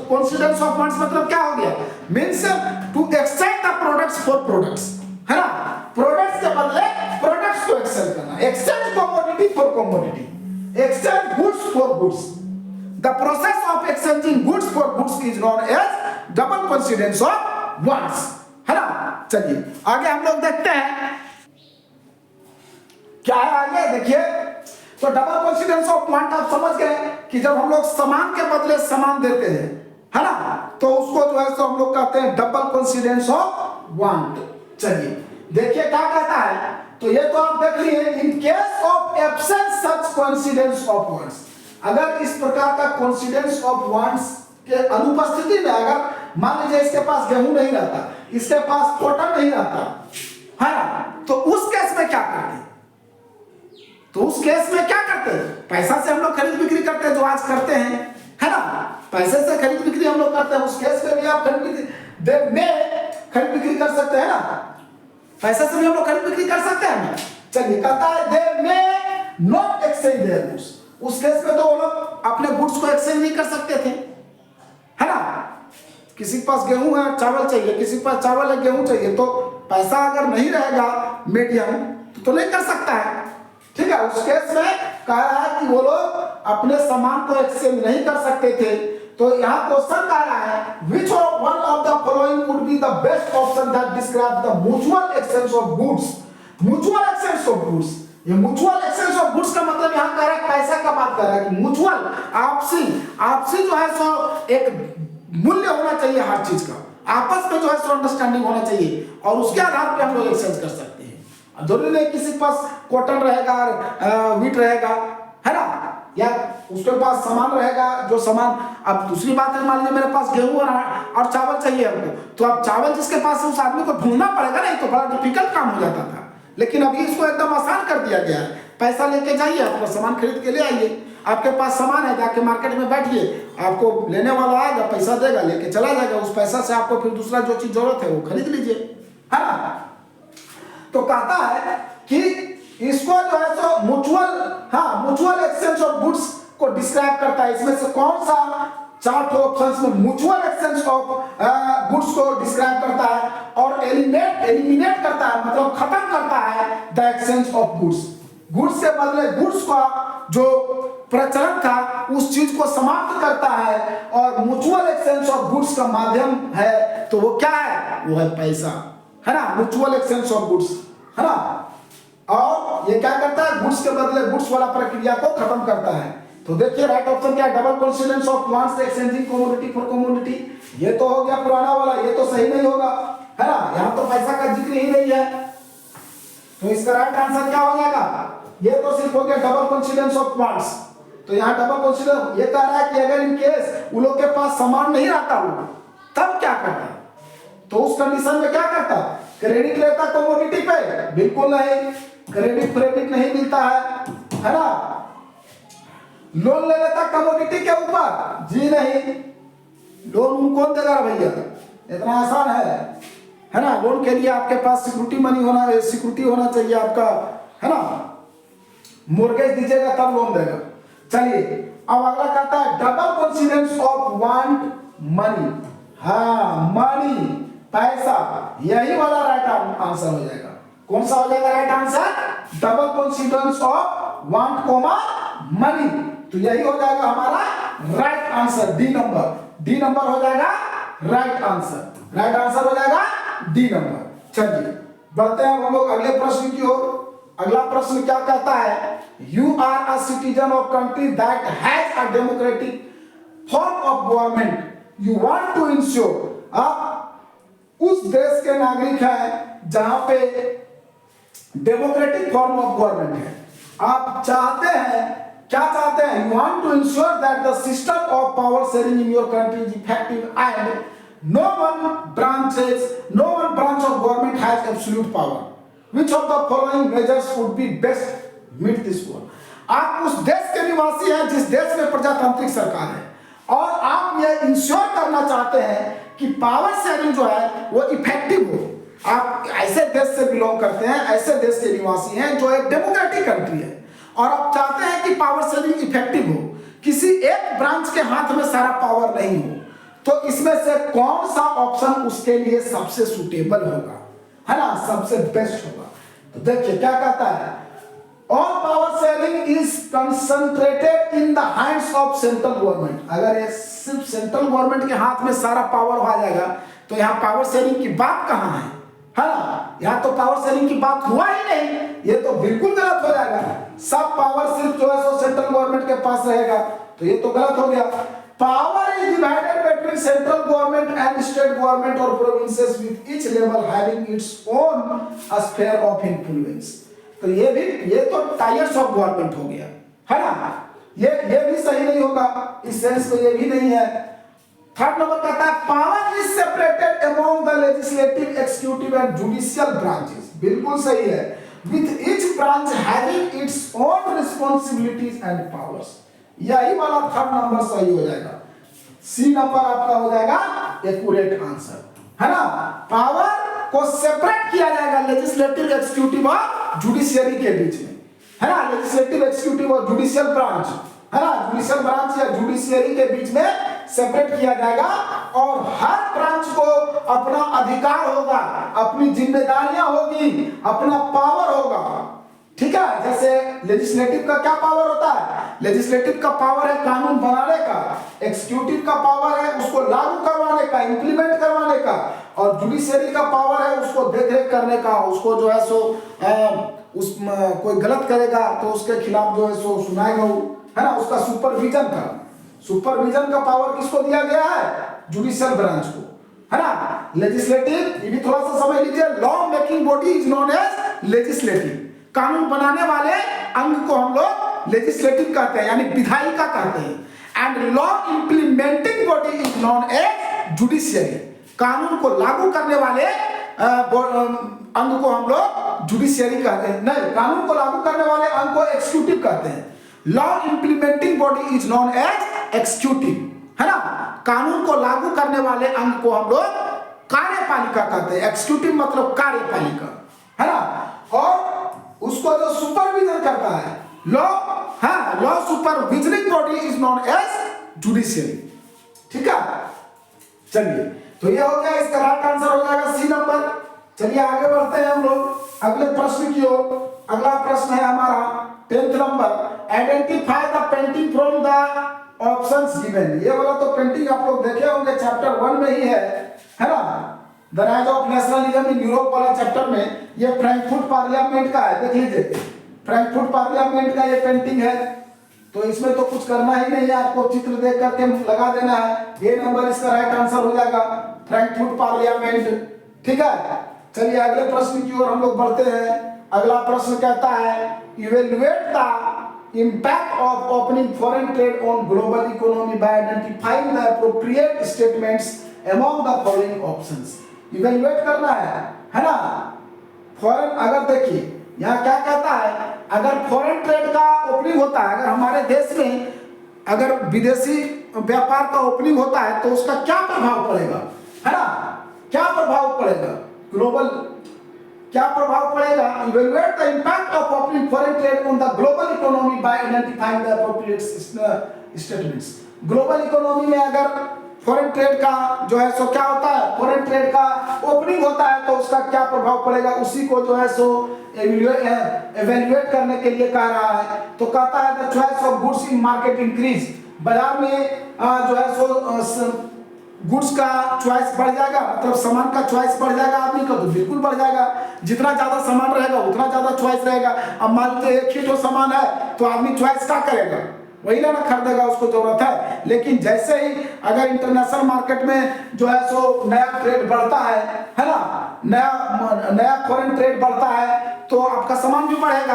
coincidence of funds मतलब क्या हो गया, means to exchange the products for products, है ना, प्रोडक्ट्स के बदले प्रोडक्ट्स को एक्सचेंज करना, exchange commodity for commodity, exchange goods for goods, the process of exchanging goods for goods is known as double coincidence of funds, है ना। चलिए आगे हम लोग देखते हैं क्या है आगे, देखिए तो डबल कोइंसिडेंस ऑफ पॉइंट आप समझ गए कि जब हम लोग सामान के बदले सामान देते हैं, है ना, तो उसको जो है सो हम लोग कहते हैं डबल कोइंसिडेंस ऑफ वांट। चलिए देखिए क्या कहता है, तो ये तो आप देख लिए, in case of absence such coincidence of wants, अगर इस प्रकार का कोइंसिडेंस ऑफ वांट्स के अनुपस्थिति में, अगर मान लीजिए इसके पास गेहूं नहीं रहता, इसके पास कॉटन नहीं रहता, है ना, तो उस केस में क्या करते हैं, तो उस केस में क्या करते हैं, पैसा से हम लोग खरीद बिक्री करते हैं जो आज करते हैं, है ना, पैसे से खरीद बिक्री हम लोग करते हैं, उस केस में भी आप खरीद बिक्री कर सकते हैं ना, पैसे से भी हम लोग खरीद बिक्री कर सकते हैं ना। चलिए कहता है they may not exchange their goods, उस केस में तो वो लोग अपने गुड्स को एक्सचेंज नहीं कर सकते थे, है ना, किसी के पास गेहूं है चावल चाहिए, किसी के पास चावल है गेहूं चाहिए, तो पैसा अगर नहीं रहेगा मीडियम तो नहीं कर सकता है, ठीक है। उस केस में कहा है कि वो लोग अपने सामान को एक्सचेंज नहीं कर सकते थे, तो यहाँ क्वेश्चन कह रहा है which of one of the following would be the best option that describes the mutual exchange of goods, mutual exchange of goods, ये म्यूचुअल एक्सचेंज ऑफ गुड्स का मतलब यहाँ कह रहा है पैसा का बात कर रहा है कि म्यूचुअल आपसी जो है सो एक मूल्य होना चाहिए, हर चीज का आपस में जो है सो अंडरस्टैंडिंग होना चाहिए, और उसके आधार पे हम लोग एक्सचेंज कर सकते हैं। जरूरी नहीं किसी के पास कॉटन रहेगा, वीट रहेगा, है ना, या उसके पास सामान रहेगा जो सामान, अब दूसरी बात है मान लीजिए मेरे पास गेहूं और चावल चाहिए हमको, तो अब चावल जिसके पास है उस आदमी को ढूंढना पड़ेगा, नहीं तो बड़ा डिफिकल्ट काम हो जाता था, लेकिन अभी इसको एकदम आसान कर दिया गया है, पैसा लेके जाइए अपना सामान खरीद के ले आइए, आपके पास सामान है जाके मार्केट में बैठिए, आपको लेने वाला आएगा पैसा देगा लेके चला जाएगा, उस पैसा से आपको फिर दूसरा जो चीज जरूरत है वो खरीद लीजिए, है ना। तो कहता है कि इसको जो है so mutual exchange of goods को डिस्क्राइब करता है, इसमें से कौन सा चार ऑप्शंस में म्यूचुअल एक्सचेंज ऑफ गुड्स को डिस्क्राइब करता है और एलिमिनेट करता है, मतलब खत्म करता है द एक्सचेंज ऑफ गुड्स के बदले गुड्स का जो प्रचलन था उस चीज को समाप्त करता है, और म्यूचुअल एक्सचेंज ऑफ गुड्स का माध्यम है तो वो क्या है, वो है पैसा, है ना, म्यूचुअल एक्सचेंज ऑफ गुड्स, है ना, और ये क्या करता है, गुड्स के बदले गुड्स वाला प्रक्रिया को खत्म करता है। तो देखिए राइट ऑप्शन क्या है, double coincidence of wants exchanging commodity for commodity, ये तो हो गया पुराना वाला, ये तो सही नहीं होगा, है ना, यहाँ तो पैसा का जिक्र ही नहीं है, तो इसका राइट आंसर क्या हो जाएगा, ये तो सिर्फ हो गया डबल कोइंसिडेंस ऑफ वांट्स। तो यहाँ डबल कोइंसिडेंस ये कह रहा है कि अगर इन केस उन लोग के पास सामान नहीं रहता हो तब क्या करता, तो उस कंडीशन में क्या करता, क्रेडिट लेता कमोडिटी पे, बिल्कुल नहीं, क्रेडिट नहीं मिलता है ना, लोन ले लेता कमोडिटी के ऊपर, जी नहीं, लोन कौन देगा भैया, इतना आसान है ना, लोन के लिए आपके पास सिक्योरिटी होना चाहिए आपका, है ना, मोर्गेज दीजिएगा तब लोन देगा। चलिए अब अगला कहता है double coincidence of want money, हाँ मनी पैसा, यही वाला राइट आंसर हो जाएगा, कौन सा हो जाएगा right answer, double coincidence of want comma money, तो यही हो जाएगा हमारा राइट आंसर, डी नंबर हो जाएगा राइट आंसर हो जाएगा डी नंबर। चलिए बढ़ते हैं हम लोग अगले प्रश्न की ओर। अगला प्रश्न क्या कहता है, you are a citizen of country that has a democratic form of government, you want to ensure, आप उस देश के नागरिक हैं जहां पे डेमोक्रेटिक फॉर्म ऑफ गवर्नमेंट है, आप चाहते हैं, क्या चाहते हैं, you want to ensure that the system of power sharing in your country is effective and no one branch of government has absolute power, which of the following measures would be best meet this goal। आप उस देश के निवासी हैं जिस देश में प्रजातांत्रिक सरकार है और आप ये इंश्योर करना चाहते हैं कि पावर शेयरिंग जो है वो इफेक्टिव हो, आप ऐसे देश से बिलोंग करते हैं, ऐसे देश के निवासी हैं जो एक डेमोक्रेटिक कंट्री है और आप चाहते हैं कि पावर शेयरिंग इफेक्टिव हो, किसी एक ब्रांच के हाथ में सारा पावर नहीं हो, तो इसमें से कौन सा ऑप्शन उसके लिए सबसे सुटेबल होगा, है ना, सबसे बेस्ट होगा। तो देखिए क्या कहता है, all power sharing is concentrated in the hands of central government. अगर ये सिर्फ सेंट्रल गवर्नमेंट के हाथ में सारा पावर आ जाएगा तो यहाँ पावर शेयरिंग की बात कहाँ है ना, यहाँ तो पावर शेयरिंग की बात हुआ ही नहीं, ये तो बिल्कुल गलत हो जाएगा। सब पावर सिर्फ जो है सो सेंट्रल गवर्नमेंट के पास रहेगा, तो ये तो गलत हो गया। Power is divided between central government and state government और provinces with each level having its own sphere of influence. तो ये तो टायर्स ऑफ गवर्नमेंट हो गया, है ना, ये भी सही नहीं होगा, इस सेंस में ये भी नहीं है। थर्ड नंबर कहता है power is separated among the legislative, executive and judicial branches. बिल्कुल सही है, with each branch having its own responsibilities and powers. यही वाला थर्ड नंबर सही हो जाएगा, सी नंबर आपका हो जाएगा एक्यूरेट आंसर, है ना। पावर को सेपरेट किया जाएगा लेजिस्लेटिव, एक्जीक्यूटिव और जुडिशियरी के बीच में, है ना, लेजिस्लेटिव, एक्जीक्यूटिव और जुडिशियल ब्रांच, है ना, जुडिशियल ब्रांच या जुडिशियरी के बीच में सेपरेट किया जाएगा और हर ब्रांच को अपना अधिकार होगा, अपनी जिम्मेदारियां होगी, अपना पावर होगा, ठीक है। जैसे लेजिस्लेटिव का क्या पावर होता है, लेजिस्लेटिव का पावर है कानून बनाने का, एक्जीक्यूटिव का पावर है उसको लागू करवाने का, इंप्लीमेंट करवाने का, और जुडिशियरी का पावर है उसको देखरेख करने का, उसको जो है सो कोई गलत करेगा तो उसके खिलाफ जो है सो सुनाएगा, है ना, उसका सुपरविजन का पावर किसको दिया गया है, जुडिशियल ब्रांच को, है ना। लेजिस्लेटिव, ये भी थोड़ा सा समझ लीजिए, law making body is known as legislative. कानून बनाने वाले अंग को हम लोग लेजिस्लेटिव कहते हैं, यानी विधायिका कहते हैं। And law implementing body is known as judiciary. कानून को लागू करने वाले अंग को हम लोग जुडिशियरी कहते हैं, नहीं, कानून को लागू करने वाले अंग को एक्जीक्यूटिव कहते हैं। Law implementing body is known as executive, है ना। कानून को लागू करने वाले अंग को हम लोग कार्यपालिका कहते हैं, एक्जीक्यूटिव मतलब कार्यपालिका, है ना। और उसको जो सुपरविजन करता है, law supervisioning body is known as judiciary, ठीक है। चलिए, तो ये हो गया, इसका राइट आंसर हो जाएगा सी नंबर। चलिए आगे बढ़ते हैं हम लोग अगले प्रश्न की ओर। अगला प्रश्न है हमारा 10th number, identify the painting from the options given. ये वाला तो पेंटिंग आप लोग देखे होंगे, चैप्टर 1 में ही है ना, the rise of nationalism in Europe वाला चैप्टर में। ये फ्रैंकफर्ट पार्लियामेंट का है, देख लीजिए, फ्रैंकफर्ट पार्लियामेंट का ये पेंटिंग है। तो इसमें तो कुछ करना ही नहीं है, आपको चित्र देख करके लगा देना है, ये नंबर इसका राइट आंसर हो जाएगा, फ्रैंकफर्ट पार्लियामेंट, ठीक है। चलिए अगले प्रश्न की ओर हम लोग बढ़ते हैं। अगला प्रश्न कहता है evaluate the impact of opening foreign trade on global economy bye identifying the appropriate statements among the following options. Evaluate करना है ना। फॉरेन, अगर देखिए यहाँ क्या कहता है, अगर फॉरेन ट्रेड का ओपनिंग होता है, अगर हमारे देश में अगर विदेशी व्यापार का ओपनिंग होता है तो उसका क्या प्रभाव पड़ेगा, है ना, क्या प्रभाव पड़ेगा, ग्लोबल क्या प्रभाव पड़ेगा। Evaluate the impact of opening foreign trade on the global economy bye identifying the appropriate statements. Global economy में अगर फॉरेन ट्रेड का जो है सो क्या होता है, फॉरेन ट्रेड का ओपनिंग होता है तो उसका क्या प्रभाव पड़ेगा, उसी को जो है सो एवेल्युएट करने के लिए कह रहा है। तो कहता है the choice of goods in market increase, बाजार में जो है सो गुड्स का चॉइस बढ़ जाएगा, मतलब सामान का चॉइस बढ़ जाएगा आदमी का, तो बिल्कुल बढ़ जाएगा। जितना ज्यादा सामान रहेगा उतना ज्यादा चॉइस रहेगा। अब मान लीजिए एक ही जो सामान है तो आदमी चॉइस क्या करेगा, वही ना खरीदेगा, उसको जरूरत है। लेकिन जैसे ही अगर इंटरनेशनल मार्केट में जो है सो नया ट्रेड बढ़ता है ना, नया फॉरेन ट्रेड बढ़ता है तो आपका सामान भी बढ़ेगा,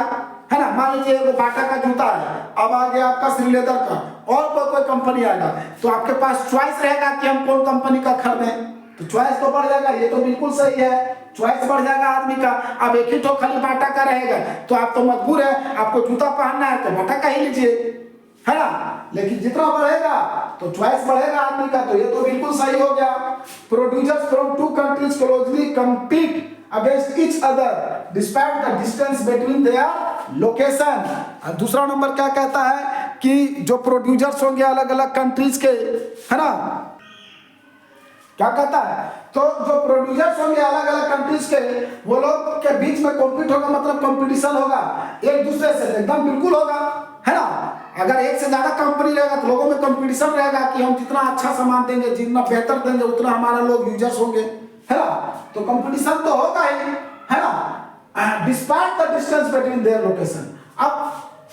है ना। मान लीजिए वो बाटा का जूता है, अब आ गया आपका श्री लेदर का, और कोई कंपनी आएगा तो आपके पास चॉइस रहेगा कि हम कौन कंपनी का खरीदें, तो चॉइस तो बढ़ जाएगा। ये तो बिल्कुल सही है, चॉइस बढ़ जाएगा आदमी का। अब एक ही तो खाली बाटा का रहेगा तो आप तो मजबूर है, आपको जूता पहनना है तो बाटा का ही लीजिए, है ना। लेकिन जितना बढ़ेगा तो चॉइस बढ़ेगा आदमी का, तो ये तो बिल्कुल सही हो गया। Producers from two countries closely compete against each other despite the distance between their location। दूसरा नंबर क्या कहता है, कि जो प्रोड्यूसर्स होंगे अलग अलग कंट्रीज के, है ना, क्या कहता है, तो जो प्रोड्यूसर्स होंगे अलग अलग कंट्रीज के, वो लोग के बीच में कॉम्पीट होगा, मतलब कंपटीशन होगा एक दूसरे से, एकदम बिल्कुल होगा, है ना। अगर एक से ज्यादा कंपनी रहेगा तो लोगों में कंपटीशन रहेगा कि हम जितना अच्छा सामान देंगे, जितना बेहतर देंगे, उतना हमारा लोग यूजर्स होंगे, है ना। तो कंपटीशन तो होगा ही, है ना, despite the distance between their location. अब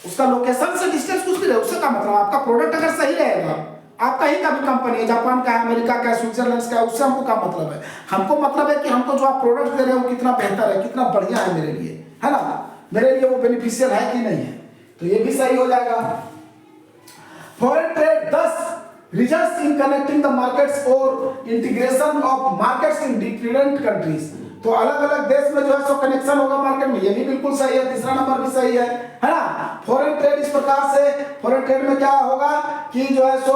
उसका लोकेशन से डिस्टेंस कुछ भी रहे, उससे का मतलब आपका प्रोडक्ट अगर सही रहेगा, आपका ही का भी कंपनी है, जापान का है, अमेरिका का है, स्विट्जरलैंड का है, उससे हमको क्या मतलब है, हमको मतलब है कि हमको जो आप प्रोडक्ट दे रहे हो कितना बेहतर है, कितना बढ़िया है मेरे लिए, है ना, मेरे लिए वो बेनिफिशियल है कि नहीं है, तो ये भी सही हो जाएगा। Foreign trade 10 results in connecting the markets और integration of markets in different countries. तो अलग अलग देश में जो है सो कनेक्शन होगा मार्केट में, ये भी बिल्कुल सही है, तीसरा नंबर भी सही है ना। फॉरेन ट्रेड इस प्रकार से, फॉरेन ट्रेड में क्या होगा कि जो है सो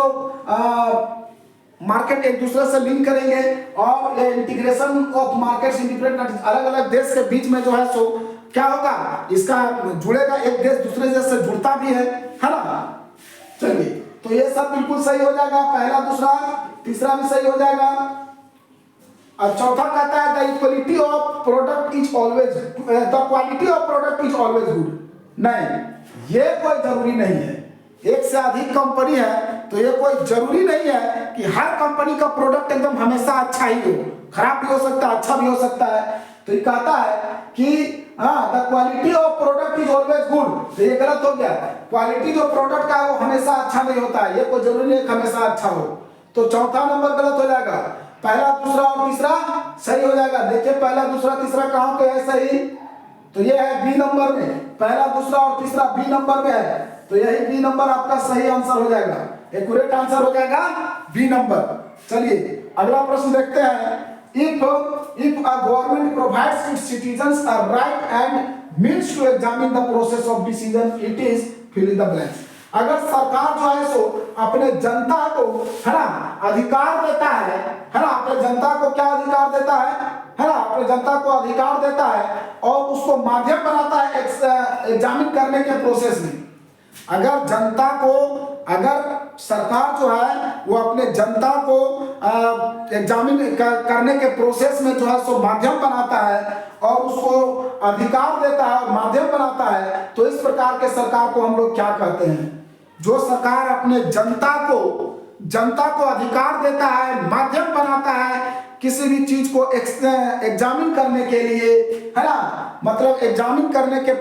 मार्केट एक दूसरे से लिंक करेंगे और integration of markets in different countries, अलग अलग देश के बीच में जो है सो क्या होगा, इसका जुड़ेगा, एक देश दूसरे देश से जुड़ता भी है ना। चलिए, तो ये सब बिल्कुल सही हो जाएगा, पहला दूसरा तीसरा भी सही हो जाएगा। और चौथा कहता है the equality of product is always, the quality of product is always good. नहीं, ये कोई जरूरी नहीं है, एक से अधिक कंपनी है तो ये कोई जरूरी नहीं है कि हर कंपनी का प्रोडक्ट एकदम हमेशा अच्छा ही हो, खराब भी हो सकता है, अच्छा भी हो सकता है। तो ये कहता है कि हाँ, the quality of product is always good, तो ये गलत हो गया, क्वालिटी जो प्रोडक्ट का है वो हमेशा अच्छा नहीं होता है, ये कोई जरूरी नहीं है कि हमेशा अच्छा हो। तो चौथा नंबर गलत हो जाएगा, पहला दूसरा और तीसरा सही हो जाएगा। देखिए पहला दूसरा तीसरा कहाँ पे है सही, तो ये है बी नंबर में, पहला दूसरा और तीसरा बी नंबर में है, तो यही बी नंबर आपका सही आंसर हो जाएगा, एक्यूरेट आंसर हो जाएगा बी नंबर। चलिए अगला प्रश्न देखते हैं। If a government provides its citizens a right and means to examine the process of decision, it is fill in the blanks। अगर सरकार जो है सो अपने जनता को, है ना, अधिकार देता है ना, अपने जनता को क्या अधिकार देता है ना, अपने जनता को अधिकार देता है और उसको माध्यम बनाता है एग्जामिन करने के प्रोसेस में। अगर जनता को, अगर सरकार जो है वो अपने जनता को एग्जामिन करने के प्रोसेस में जो है सो माध्यम बनाता है और उसको अधिकार देता है और माध्यम बनाता है, तो इस प्रकार के सरकार को हम लोग क्या कहते हैं, जो सरकार अपने जनता को अधिकार देता है, माध्यम बनाता है किसी भी चीज को एग्जामिन करने के लिए, है ना, मतलब एग्जामिन करने के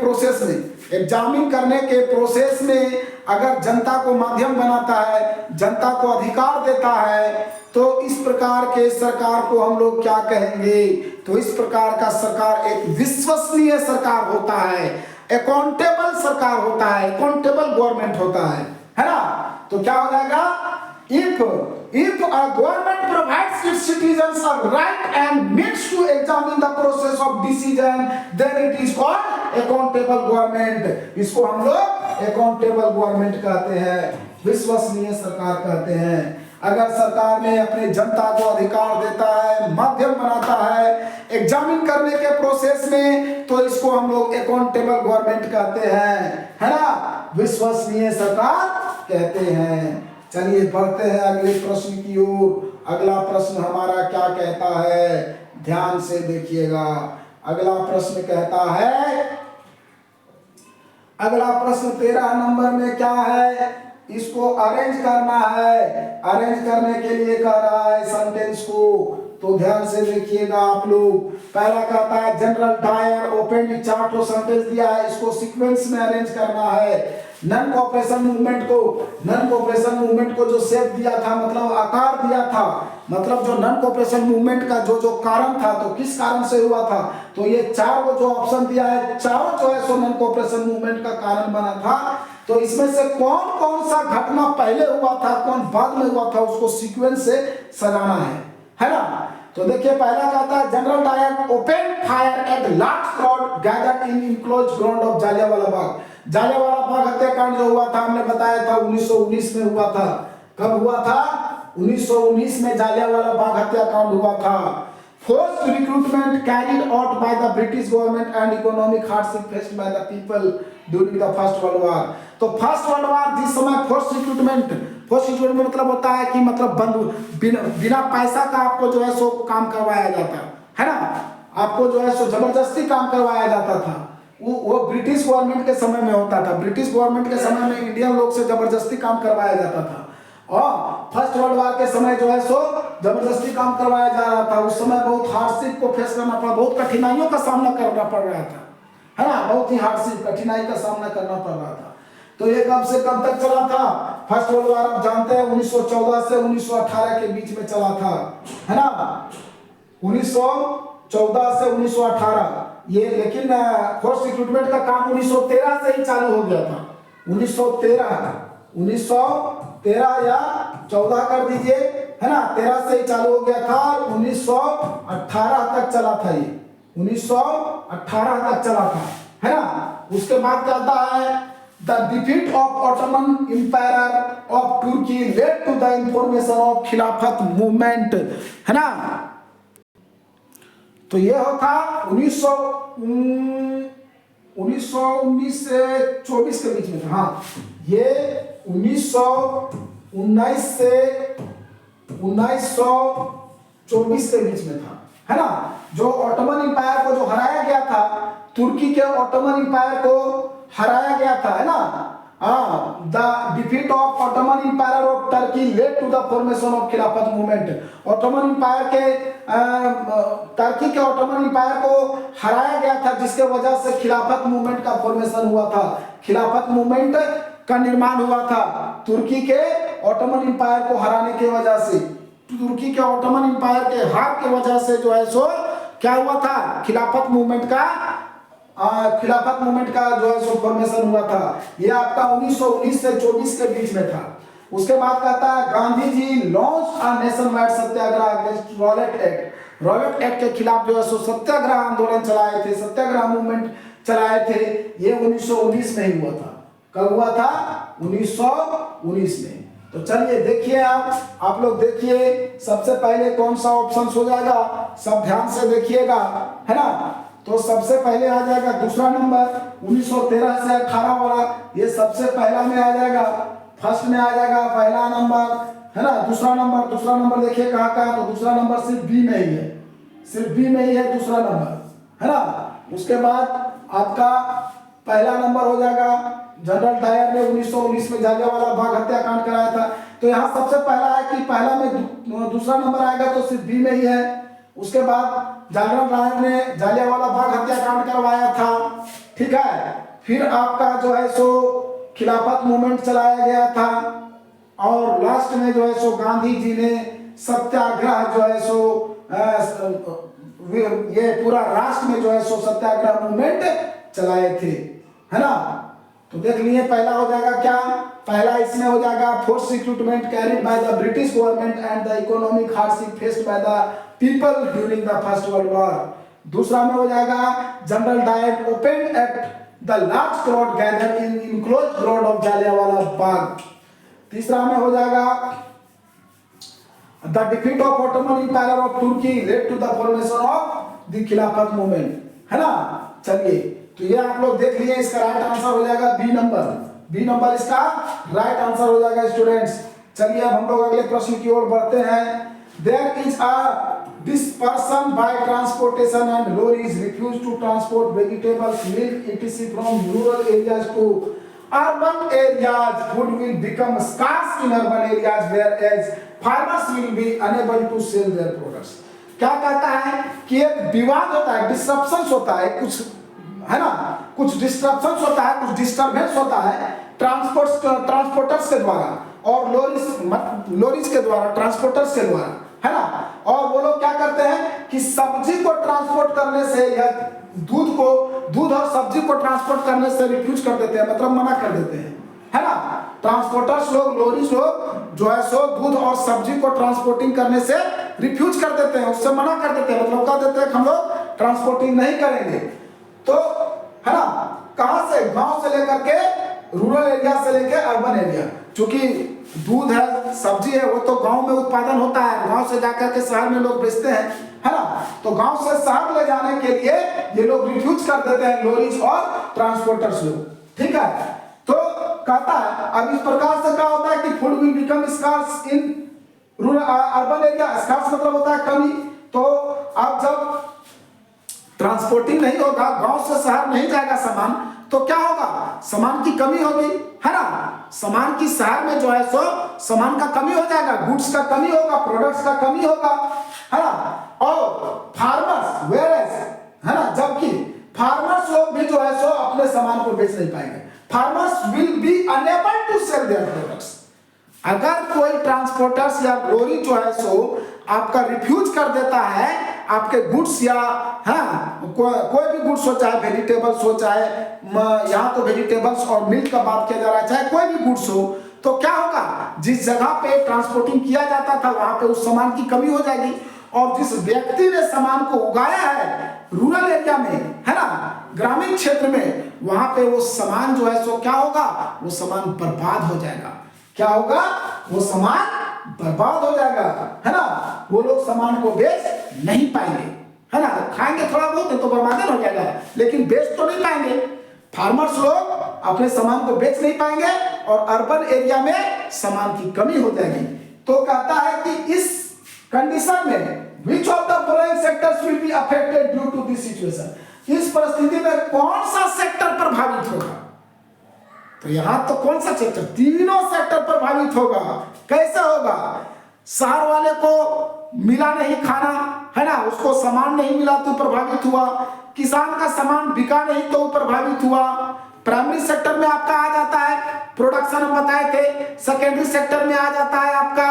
प्रोसेस में अगर जनता को माध्यम बनाता है, जनता को अधिकार देता है, तो इस प्रकार के सरकार को हम लोग क्या कहेंगे, तो इस प्रकार का सरकार एक विश्वसनीय सरकार होता है, अकाउंटेबल सरकार होता है, अकाउंटेबल गवर्नमेंट होता है ना। तो क्या हो जाएगा, if a government provides its citizens a right and means to examine the process of decision, then it is called accountable government। इसको हम लोग accountable government कहते हैं, विश्वसनीय सरकार कहते हैं। अगर सरकार ने अपने जनता को अधिकार देता है, माध्यम बनाता है एग्जामिन करने के प्रोसेस में, तो इसको हम लोग अकाउंटेबल गवर्नमेंट कहते हैं, है ना, विश्वसनीय सरकार कहते हैं। चलिए बढ़ते हैं अगले प्रश्न की ओर। अगला प्रश्न हमारा क्या कहता है, ध्यान से देखिएगा। अगला प्रश्न कहता है, अगला प्रश्न 13 नंबर में क्या है, इसको अरेंज करना है। अरेंज करने के लिए कह रहा है सेंटेंस को, तो ध्यान से देखिएगा आप लोग। पहला कहता है जनरल डायर ओपन चार्ट को सेंटेंस दिया है, इसको सीक्वेंस में अरेंज करना है। नॉन कोऑपरेशन मूवमेंट को जो शेप दिया था, मतलब आकार दिया था, मतलब जो नॉन कोऑपरेशन मूवमेंट का जो कारण था, तो किस कारण से हुआ था, तो ये चार वो जो ऑप्शन दिया है, चारों जो है सो नॉन कोऑपरेशन मूवमेंट का कारण बना था। तो इसमें से कौन कौन सा घटना पहले हुआ था, कौन बाद में हुआ था, उसको सीक्वेंस से सजाना है ना। तो देखिए पहला कहता है general Dyer open fire at large crowd gathered in enclosed ground of Jallianwala Bagh. Jallianwala Bagh हत्याकांड जो हुआ था, हमने बताया था 1919 में हुआ था। कब हुआ था, 1919 में जालियांवाला बाग हत्याकांड हुआ था। Forced recruitment carried out by the British government and economic hardship faced by the people during the First world war. तो फर्स्ट वर्ल्ड वार जिस समय फोर्स रिक्रूटमेंट मतलब होता है कि मतलब बिना पैसा का आपको जो है सो काम करवाया जाता है ना, आपको जो है सो जबरदस्ती काम करवाया जाता था। वो ब्रिटिश गवर्नमेंट के समय में होता था। ब्रिटिश गवर्नमेंट के समय में इंडियन लोग से जबरदस्ती काम करवाया जाता था, और फर्स्ट वर्ल्ड वार के समय जो है सो जबरदस्ती काम करवाया जा रहा था। उस समय बहुत हार्डशिप को फेस करना पड़ा, बहुत कठिनाइयों का सामना करना पड़ रहा था, है ना, बहुत ही हार्डशिप कठिनाई का सामना करना पड़ रहा था। तो ये कब से कब तक चला था? फर्स्ट वर्ल्ड वार आप जानते हैं 1914 से 1918 के बीच में चला था, है ना, 1914 से 1918 ये। लेकिन फोर्स रिक्रूटमेंट का काम 1913 से ही चालू हो गया था। 1913 या 14 कर दीजिए, है ना, 13 से ही चालू हो गया था, 1918 तक चला था ये, 1918 तक चला था, है ना। उसके बाद कहता है the defeat of Ottoman empire of Turkey led to the information of Khilafat movement, है ना। तो ये था 1919 से 24 के बीच में था। हाँ, ये 1919 से 1924 के बीच में था, है ना। जो ऑटोमन एम्पायर को जो हराया गया था, तुर्की के ऑटोमन एम्पायर को हराया गया था, है ना। The defeat of Ottoman empire of Turkey led to the formation of Khilafat movement. Ottoman empire के टर्की के ऑटोमन एम्पायर को हराया गया था, जिसके वजह से खिलाफत मूवमेंट का फॉर्मेशन हुआ था। खिलाफत मूवमेंट का निर्माण हुआ था तुर्की के ऑटोमन एम्पायर को हराने की वजह से। तुर्की के ऑटोमन एम्पायर के हार की वजह से जो है सो क्या हुआ था, खिलाफत मूवमेंट का जो है सो फॉर्मेशन हुआ था। ये आपका 1919 से 24 के बीच में था। उसके बाद कहता है Gandhi ji launch a nationwide satyagraha against Rowlatt act. Rowlatt act के खिलाफ जो है सो सत्याग्रह आंदोलन चलाए थे, सत्याग्रह मूवमेंट चलाए थे। ये 1919 में ही हुआ था। कब हुआ था? 1919 में। तो चलिए देखिए, आप लोग देखिए सबसे पहले कौन सा ऑप्शन हो जाएगा, सब ध्यान से देखिएगा, है ना। तो सबसे पहले आ जाएगा दूसरा नंबर 1913 से 18 वाला, ये सबसे पहला में आ जाएगा, फर्स्ट में आ जाएगा पहला नंबर, है ना। दूसरा नंबर देखिए कहाँ का, तो दूसरा नंबर सिर्फ बी में ही है, सिर्फ बी में ही है दूसरा नंबर, है ना। उसके बाद आपका पहला नंबर हो जाएगा जनरल डायर ने 1919 में जालियांवाला बाग हत्याकांड कराया था। तो यहाँ सबसे पहला है कि पहला में दूसरा नंबर आएगा तो सिर्फ बी में ही है। उसके बाद जनरल डायर ने जालियांवाला बाग हत्याकांड करवाया था, ठीक है। फिर आपका जो है सो खिलाफत मूवमेंट चलाया गया था, और लास्ट में जो है सो गांधी जी ने सत्याग्रह जो है सो ये पूरा राष्ट्र में जो है सो सत्याग्रह मूवमेंट चलाए थे, है ना। तो देख लिए पहला हो जाएगा क्या, पहला इसमें हो जाएगा force recruitment carried by the British government and the economic hardship faced by the people during the First World War. दूसरा में हो जाएगा general Dyer open at the large crowd gather in enclosed ground of Jallianwala Bagh. तीसरा में हो जाएगा the defeat of Ottoman empire of Turkey led to the formation of the Khilafat movement, है ना। चलिए, तो ये आप लोग देख लिए, इसका राइट आंसर हो जाएगा बी नंबर इसका राइट आंसर हो जाएगा स्टूडेंट्स। चलिए अब हम लोग अगले प्रश्न की ओर बढ़ते हैं। There is a dispersion by transportation and lorries refuse to transport vegetables, milk, etc. from rural areas to urban areas. Food will become scarce in urban areas whereas farmers will be unable to sell their products. क्या कहता है कि एक विवाद होता है, disruptions होता है, कुछ है ना, कुछ डिस्ट्रप्शंस होता है, कुछ डिस्टर्बेंस होता है ट्रांसपोर्टर्स के द्वारा और लॉरीज के द्वारा, ट्रांसपोर्टर्स के द्वारा, है ना। और वो लोग क्या करते हैं कि सब्जी को ट्रांसपोर्ट करने से या दूध और सब्जी को ट्रांसपोर्ट करने से रिफ्यूज कर देते हैं, मतलब मना कर देते हैं, है ना। ट्रांसपोर्टर्स लोग, लॉरीज लोग जो है सो दूध और सब्जी को ट्रांसपोर्टिंग करने से रिफ्यूज कर देते हैं, उससे मना कर देते हैं, मतलब कह देते हैं हम लोग ट्रांसपोर्टिंग नहीं करेंगे। तो है ना, कहां से, गांव से लेकर के रूरल एरिया से लेकर अर्बन एरिया, क्योंकि दूध है, सब्जी है, वो तो गांव में उत्पादन होता है, गांव से जाकर के शहर में लोग बेचते हैं, है ना। तो गांव से शहर ले जाने के लिए ये लोग रिफ्यूज कर देते हैं, लॉरीज और ट्रांसपोर्टर्स लोग, ठीक है, तो कहता है अब इस प्रकार से क्या होता है कि food will become scarce in rural urban area. Scarce मतलब होता है कमी। तो अब जब ट्रांसपोर्टिंग नहीं होगा, गांव से शहर नहीं जाएगा सामान, तो क्या होगा, सामान की कमी होगी, है ना। सामान की शहर में जो है सो सामान का कमी हो जाएगा, गुड्स का कमी होगा, प्रोडक्ट्स का कमी होगा, है ना। और फार्मर्स वेयरएज, है ना, जबकि फार्मर्स लोग भी जो है सो अपने सामान को बेच नहीं पाएंगे। Farmers will be unable to sell their products. अगर कोई ट्रांसपोर्टर्स या लोरी जो है सो आपका रिफ्यूज कर देता है आपके गुड्स या कोई भी गुड्स हो, चाहे वेजिटेबल्स हो, चाहे यहाँ तो वेजिटेबल्स और मिल्क का बात किया जा रहा है, चाहे कोई भी गुड्स हो, तो क्या होगा, जिस जगह पे ट्रांसपोर्टिंग किया जाता था वहां पे उस सामान की कमी हो जाएगी। और जिस व्यक्ति ने सामान को उगाया है रूरल एरिया में, है ना, ग्रामीण क्षेत्र में, वहां पे वो सामान जो है सो क्या होगा, वो सामान बर्बाद हो जाएगा। क्या होगा, वो सामान बर्बाद हो जाएगा, है ना। वो लोग सामान को बेच नहीं पाएंगे, है ना। खाएंगे थोड़ा बहुत तो बर्बाद हो जाएगा, लेकिन बेच तो नहीं पाएंगे। फार्मर्स लोग अपने सामान को बेच नहीं पाएंगे और अर्बन एरिया में सामान की कमी हो जाएगी। तो कहता है कि इस कंडीशन में which of the following sectors will be affected due to this situation? इस परिस्थिति में कौन सा सेक्टर प्रभावित होगा? तो यहां तो कौन सा सेक्टर, तीनों सेक्टर प्रभावित होगा। कैसे होगा, शहर वाले को मिला नहीं खाना, है ना, उसको सामान नहीं मिला तो प्रभावित हुआ। किसान का सामान बिका नहीं तो प्रभावित हुआ। प्राइमरी सेक्टर में आपका आ जाता है प्रोडक्शन, हम बताए थे। सेकेंडरी सेक्टर में आ जाता है आपका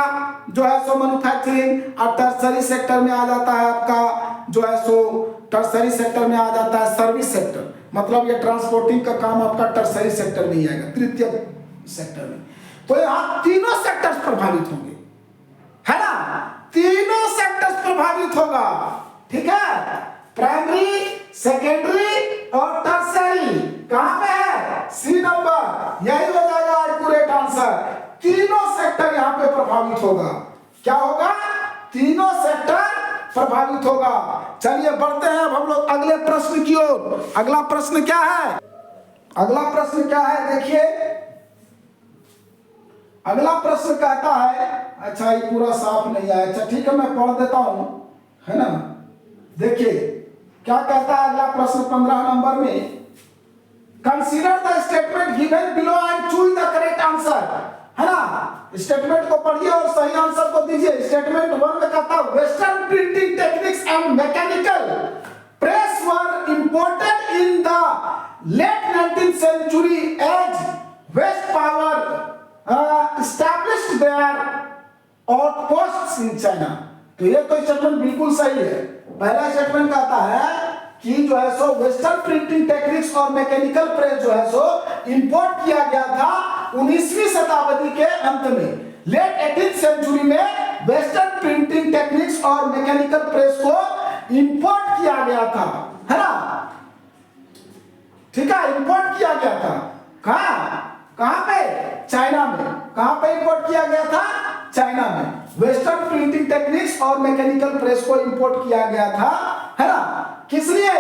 जो है सो मैन्युफैक्चरिंग, और टर्सरी सेक्टर में आ जाता है आपका जो है सो टर्सरी सेक्टर में आ जाता है सर्विस सेक्टर। मतलब ये ट्रांसपोर्टिंग का काम आपका टर्सरी सेक्टर में ही आएगा, तृतीय सेक्टर में। तो यहाँ तीनों सेक्टर्स प्रभावित होंगे, है ना, तीनों सेक्टर्स प्रभावित होगा, ठीक है। प्राइमरी, सेकेंडरी और टर्सरी कहां पे है, सी नंबर, यही हो जाएगा एक्यूरेट आंसर। तीनों सेक्टर यहां पे प्रभावित होगा। क्या होगा, तीनों सेक्टर प्रभावित होगा। चलिए बढ़ते हैं अब हम लोग अगले प्रश्न की ओर। अगला प्रश्न क्या है, अगला प्रश्न क्या है, देखिए अगला प्रश्न कहता है, अच्छा ये पूरा साफ नहीं आया, अच्छा ठीक है मैं पढ़ देता हूं, है ना। देखिए क्या कहता है अगला प्रश्न 15 नंबर में, consider the statement given below and choose the correct answer, है ना। स्टेटमेंट को पढ़िए और सही आंसर को दीजिए। स्टेटमेंट 1 में कहता है western printing techniques and mechanical press were imported in the late 19th century as west power established their outposts in China. तो ये तो स्टेटमेंट बिल्कुल सही है। पहला स्टेटमेंट कहता है कि जो है सो वेस्टर्न प्रिंटिंग टेक्निक्स और मैकेनिकल प्रेस जो है सो इंपोर्ट किया गया था 19वीं शताब्दी के अंत में। लेट 18th सेंचुरी में वेस्टर्न प्रिंटिंग टेक्निक्स और मैकेनिकल प्रेस को इंपोर्ट किया गया था, है ना, ठीक है, इंपोर्ट किया गया था। कहां पे, चाइना में। कहां पे इंपोर्ट किया गया था, चाइना में। वेस्टर्न प्रिंटिंग टेक्निक्स और मैकेनिकल प्रेस को इंपोर्ट किया गया था, है ना, किस लिए,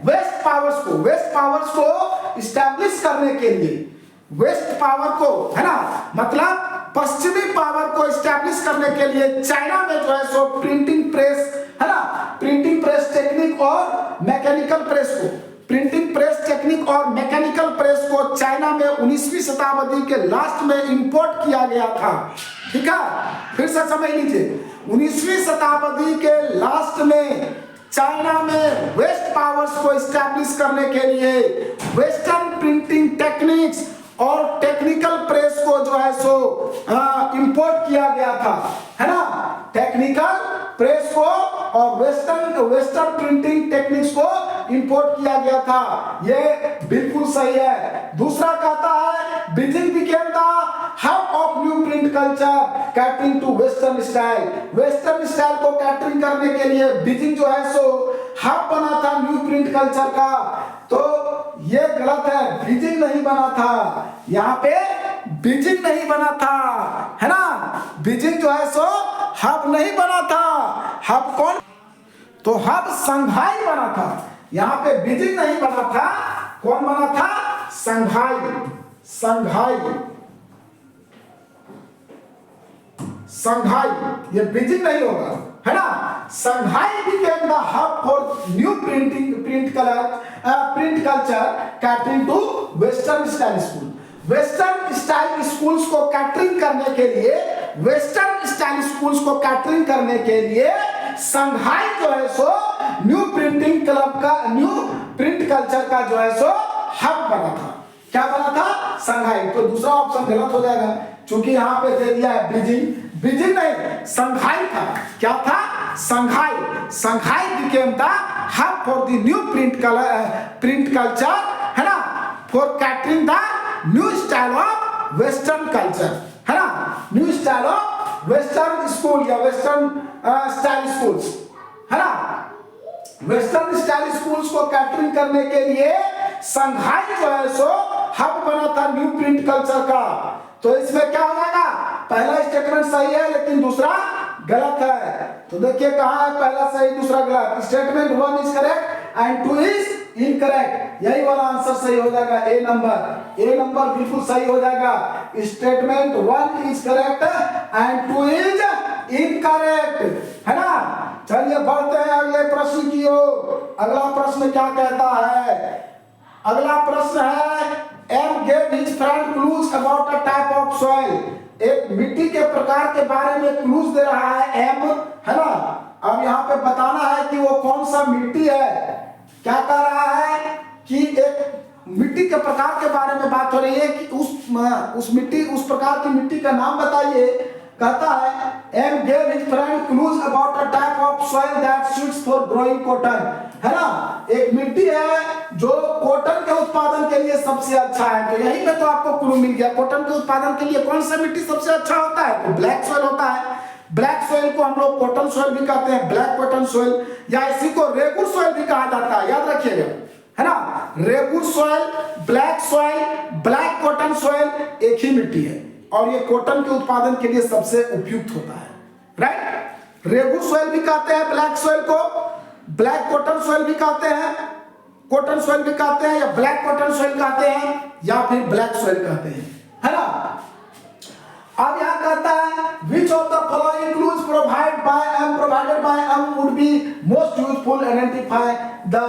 वेस्ट पावर्स को इस्टेब्लिश करने के लिए। वेस्ट पावर को, है ना, मतलब पश्चिमी पावर को इस्टेब्लिश करने के लिए चाइना में जो है सो प्रिंटिंग प्रेस, है ना, प्रिंटिंग प्रेस टेक्निक और मैकेनिकल प्रेस को, प्रिंटिंग प्रेस टेक्निक और मैकेनिकल प्रेस को चाइना में 19वीं शताब्दी के लास्ट में इंपोर्ट किया गया था, ठीक है। फिर से समझ लीजिए, 19वीं शताब्दी के लास्ट में चाइना में वेस्ट पावर्स को इस्टेब्लिश करने के लिए वेस्टर्न प्रिंटिंग टेक्निक्स और टेक्निकल प्रेस को जो है सो इंपोर्ट किया गया था, है ना। टेक्निकल प्रेस को और वेस्टर्न प्रिंटिंग टेक्निक्स को इंपोर्ट किया गया था, ये बिल्कुल सही है। दूसरा कहता है Beijing became the hub of new print culture catering to western style. Western style को कैटरिंग करने के लिए बीजिंग जो है सो हब बना था न्यू प्रिंट कल्चर का। तो ये गलत है, बीजिंग नहीं बना था, यहाँ पे बीजिंग नहीं बना था, है ना। बीजिंग जो है सो हब नहीं बना था। हब कौन, तो हब संघाई बना था, यहाँ पे बीजिंग नहीं बना था। कौन बना था, संघाई, संघाई, संघाई, ये बीजिंग नहीं होगा, है ना। संघाई became the hub for new print culture catering to western style school। Western style schools को कैटरिंग करने के लिए, वेस्टर्न स्टाइल स्कूल्स को कैटरिंग करने के लिए संघाई जो है सो न्यू प्रिंटिंग क्लब का, न्यू प्रिंट कल्चर का जो है सो हब बना था। क्या बना था? संघाई। तो दूसरा ऑप्शन गलत हो जाएगा, क्योंकि यहाँ पे दे दिया है बीजिंग, बीजिंग नहीं, संघाई था। क्या था? Shanghai. Shanghai became the hub for the new print culture, है ना, for catering the new style of western culture, है ना, new style of western school या वेस्टर्न स्टाइल स्कूल्स, है ना। वेस्टर्न स्टाइल स्कूल्स को कैटरिंग करने के लिए संघाई जो है सो हब बना था न्यू प्रिंट कल्चर का। तो इसमें क्या हो जाएगा? पहला स्टेटमेंट सही है लेकिन दूसरा गलत है। तो देखिए कहाँ है पहला सही दूसरा गलत। Statement 1 is correct and 2 is incorrect. यही वाला आंसर सही हो जाएगा, ए नंबर। ए नंबर बिल्कुल सही हो जाएगा। Statement 1 is correct and 2 is incorrect, है ना। चलिए बढ़ते हैं अगले प्रश्न की ओर। अगला प्रश्न क्या कहता है? अगला प्रश्न है M gave his friend clues about a type of soil। एक मिट्टी के प्रकार के बारे में क्लूज दे रहा है M, है ना। अब यहाँ पे बताना है कि वो कौन सा मिट्टी है। क्या कह रहा है कि एक मिट्टी के प्रकार के बारे में बात हो रही है कि उस प्रकार की मिट्टी का नाम बताइए। कहता है M gave his friend clues about a type of soil that suits for growing cotton, है ना। एक मिट्टी है जो कॉटन के उत्पादन के लिए सबसे अच्छा है। तो यहीं पे तो आपको क्लू मिल गया। कॉटन के उत्पादन के लिए कौन सा मिट्टी सबसे अच्छा होता है? तो ब्लैक सॉइल होता है। ब्लैक सॉइल को हम लोग कॉटन सॉइल भी कहते हैं, ब्लैक कॉटन सॉइल, या इसी को रेगुर सॉइल भी कहा जाता है, याद रखिएगा, है ना। Regur soil, black cotton soil एक ही मिट्टी है और ये कॉटन के उत्पादन के लिए सबसे उपयुक्त होता है, राइट। रेगुर सॉइल भी कहते हैं ब्लैक सॉइल को, ब्लैक कॉटन सॉइल भी कहते हैं, कॉटन सॉइल भी कहते हैं, या ब्लैक कॉटन सॉइल कहते हैं, या फिर ब्लैक सॉइल कहते हैं, है ना। अब यहां कहता है which of the following clues provided by M would be most useful identify the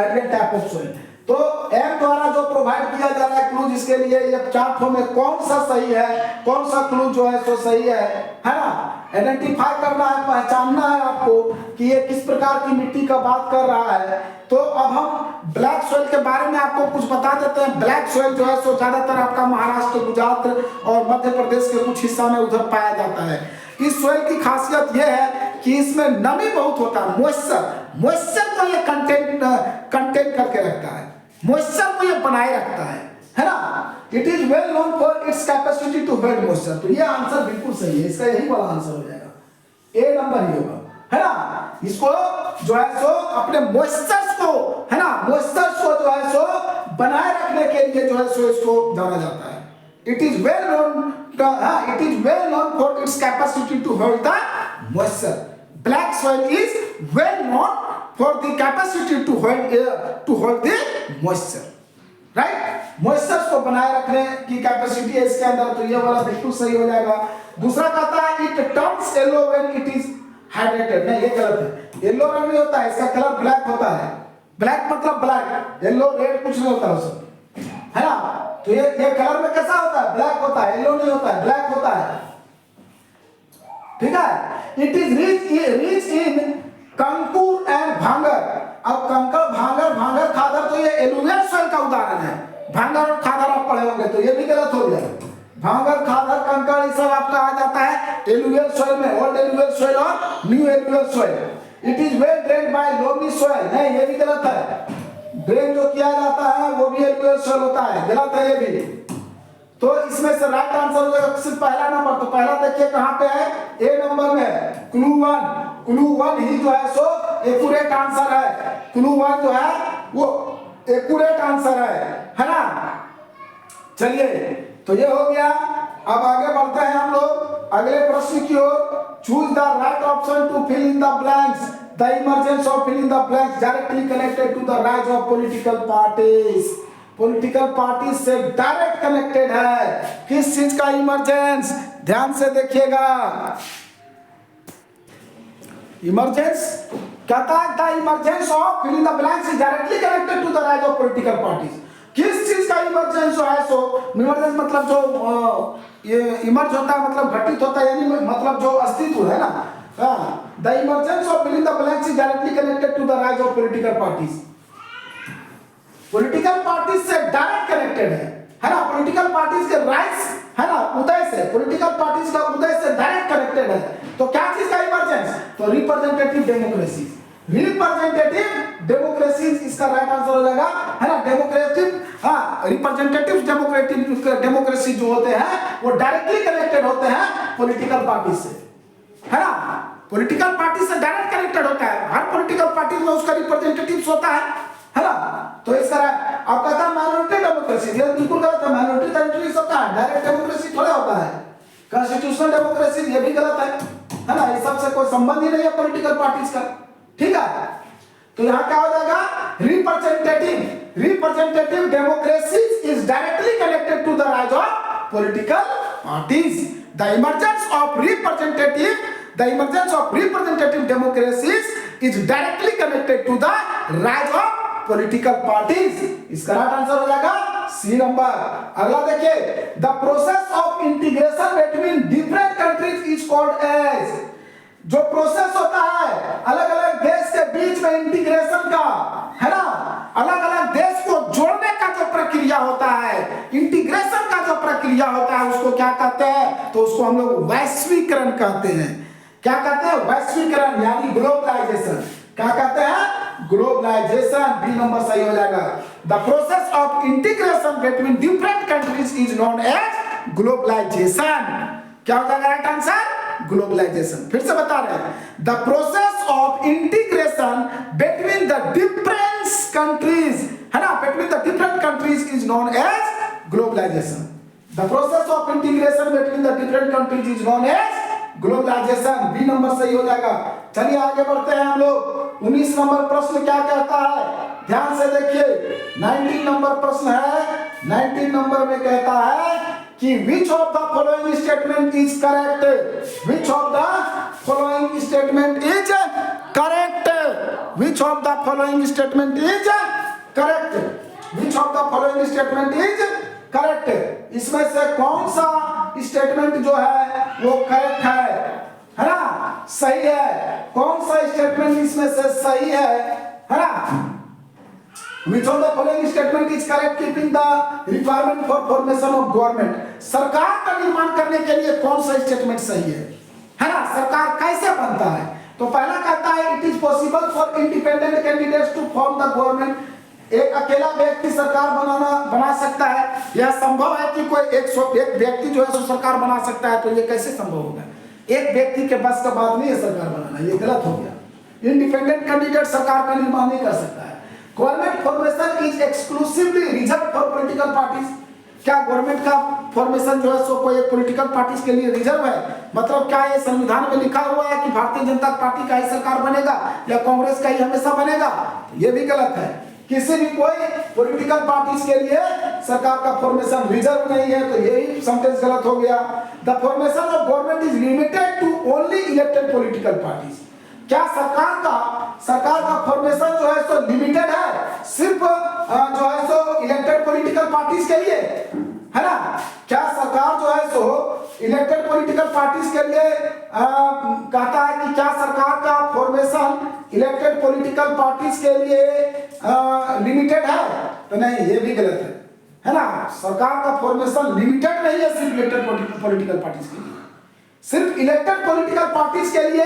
ideal type of soil। तो M द्वारा जो प्रोवाइड किया जा रहा है क्लू, जिसके लिए ये चार्ट में कौन सा सही है, कौन सा क्लू जो है सो सही है ना। आइडेंटिफाई करना है, पहचानना है आपको कि ये किस प्रकार की मिट्टी का बात कर रहा है। तो अब हम ब्लैक सॉइल के बारे में आपको कुछ बता देते हैं। ब्लैक सॉइल जो है सो ज्यादातर आपका महाराष्ट्र, गुजरात और मध्य प्रदेश के कुछ हिस्सा में उधर पाया जाता है। इस सॉइल की खासियत यह है कि इसमें नमी बहुत होता है, मॉइस्चर को ये कंटेन करके रखता है, मॉइस्चर को ये बनाए रखता है ना। It is well known for its capacity to hold moisture. तो ये आंसर बिल्कुल सही है, इसका यही वाला आंसर हो जाएगा, ए नंबर ही होगा, है ना। इसको जो है सो अपने मॉइस्चर्स को, है ना, मॉइस्चर्स को जो है सो बनाए रखने के लिए जो है सो इसको जाना जाता है। It is well known for its capacity to hold the moisture. Black soil is well known for the capacity to hold the moisture, right। moisture को बनाए रखने की कैपेसिटी है इसके अंदर। तो ये वाला बिल्कुल सही हो जाएगा। दूसरा कहता है it turns yellow when it is hydrated। नहीं, ये गलत है। येलो रंग नहीं होता है, इसका कलर ब्लैक होता है। ब्लैक मतलब ब्लैक, येलो रेड कुछ नहीं होता उसमें, है ना। तो ये कलर में कैसा होता है? ब्लैक होता है, येलो नहीं होता है, ब्लैक होता है, ठीक है। It is rich in kankar and bhangar. अब कंकर, भांगर खादर, तो ये एलुवियल सॉइल का उदाहरण है। भांगर और खादर आप पढ़े होंगे, तो ये भी गलत हो गया। भांगर, खादर, कंकर ये सब आपका आ जाता है एलुवियल सॉइल में, ओल्ड एलुवियल सॉइल और new alluvial soil. It is well drained by loamy soil. नहीं, ये भी गलत है। ड्रेन जो किया जाता है वो भी एलुवियल सॉइल होता है, गलत है ये भी। तो इसमें से राइट आंसर हो जाएगा सिर्फ पहला नंबर। तो पहला देखिए कहां पे है, ए नंबर में, क्लू वन ही जो है सो एक्यूरेट आंसर है। क्लू वन जो है वो एक्यूरेट आंसर है ना। चलिए, तो ये हो गया। अब आगे बढ़ते हैं हम लोग अगले प्रश्न की ओर। Choose the right option to fill in the blanks. The emergence of fill in the blanks directly connected to the rise of political parties. Political party से डायरेक्ट कनेक्टेड है। किस चीज का इमरजेंस, ध्यान से देखिएगा। इमरजेंस कहता है the emergence of fill in the blanks is directly connected to the rise of political parties. किस चीज का इमरजेंस जो है सो, इमरजेंस मतलब जो ये इमर्ज होता है मतलब घटित होता है, यानी मतलब जो अस्तित्व है ना। The emergence of fill in the blanks is directly connected to the rise of political parties. Political parties से डायरेक्ट कनेक्टेड है ना। पॉलिटिकल पार्टीज के राइज है ना, उदय से, पॉलिटिकल पार्टीज का उदय से डायरेक्ट कनेक्टेड है। तो क्या चीज का इमरजेंस, तो रिप्रेजेंटेटिव डेमोक्रेसी। रिप्रेजेंटेटिव डेमोक्रेसी इसका राइट आंसर हो जाएगा, है ना। डेमोक्रेटिव, हाँ, रिप्रेजेंटेटिव डेमोक्रेसी जो होते हैं वो डायरेक्टली कनेक्टेड होते हैं पॉलिटिकल पार्टी से, है ना। पॉलिटिकल पार्टी से डायरेक्ट कनेक्टेड होता है, हर पॉलिटिकल पार्टी में उसका रिप्रेजेंटेटिव होता है ना। तो इसका आप कहता है माइनॉरिटी डेमोक्रेसी, ये बिल्कुल गलत है। माइनॉरिटी टेरिटरीज होता है, डायरेक्ट डेमोक्रेसी थोड़ा होता है। कॉन्स्टिट्यूशनल डेमोक्रेसी ये भी गलत है ना। इस सब से कोई संबंध ही नहीं है पॉलिटिकल पार्टीज का, ठीक है। तो यहाँ क्या हो जाएगा, representative democracy is directly connected to the rise of political parties. The emergence of representative democracy is directly connected to the rise of political parties. इसका राइट आंसर हो जाएगा सी नंबर। अगला देखिए, the process of integration between different countries is called as. जो process होता है अलग अलग देश के बीच में इंटीग्रेशन का, है ना, अलग अलग देश को जोड़ने का जो प्रक्रिया होता है, इंटीग्रेशन का जो प्रक्रिया होता है, उसको क्या कहते हैं, तो उसको हम लोग वैश्वीकरण कहते हैं। क्या कहते हैं, वैश्वीकरण यानी ग्लोबलाइजेशन। क्या कहते हैं, ग्लोबलाइजेशन। बी नंबर सही हो जाएगा। The process of integration between different countries is known as globalization. क्या हो जाएगा राइट आंसर, ग्लोबलाइजेशन। फिर से बता रहे हैं, the process of integration between the different countries, है ना, between the different countries is known as globalization. The process of integration between the different countries is known as globalization. B number सही हो जाएगा। चलिए आगे बढ़ते हैं हम लोग। 19 नंबर प्रश्न क्या कहता है, ध्यान से देखिए। 19 नंबर प्रश्न है, 19 नंबर में कहता है कि which of the following statement is correct? Which of the following statement is correct? Which of the following statement is correct? Which of the following statement is correct? इसमें से कौन सा स्टेटमेंट जो है वो करेक्ट है ना, सही है। कौन सा स्टेटमेंट इसमें से सही है ना। Which of the following statement is correct keeping the requirement for formation of government? सरकार का निर्माण करने के लिए कौन सा स्टेटमेंट सही है ना। सरकार कैसे बनता है, तो पहला कहता है it is possible for independent candidates to form the government. एक अकेला व्यक्ति सरकार बना सकता है। यह संभव है कि कोई एक व्यक्ति जो है सो सरकार बना सकता है, तो ये कैसे संभव होगा। एक व्यक्ति के बस का बात नहीं है सरकार बनाना, ये गलत हो गया। इंडिपेंडेंट कैंडिडेट सरकार का निर्माण नहीं कर सकता है। Government formation is exclusively reserve for political parties. क्या गवर्नमेंट का फॉर्मेशन जो है सो कोई पॉलिटिकल पार्टीज के लिए रिजर्व है? मतलब क्या ये संविधान में लिखा हुआ है कि भारतीय जनता पार्टी का ही सरकार बनेगा या कांग्रेस का ही हमेशा बनेगा? ये भी गलत है। किसी भी कोई पॉलिटिकल पार्टीज के लिए सरकार का फॉर्मेशन रिजर्व नहीं है, तो यही सेंटेंस गलत हो गया। The formation of government is limited to only elected political parties. क्या सरकार का फॉर्मेशन जो है सो लिमिटेड है सिर्फ जो है सो इलेक्टेड पॉलिटिकल पार्टीज के लिए, है ना। क्या सरकार जो है सो इलेक्टेड पॉलिटिकल पार्टीज के लिए कहता है कि क्या सरकार का फॉर्मेशन इलेक्टेड पॉलिटिकल पार्टीज के लिए लिमिटेड है? तो नहीं, ये भी गलत है ना। सरकार का फॉर्मेशन लिमिटेड नहीं है सिर्फ इलेक्टेड पॉलिटिकल पार्टीज के लिए। सिर्फ इलेक्टेड पॉलिटिकल पार्टीज के लिए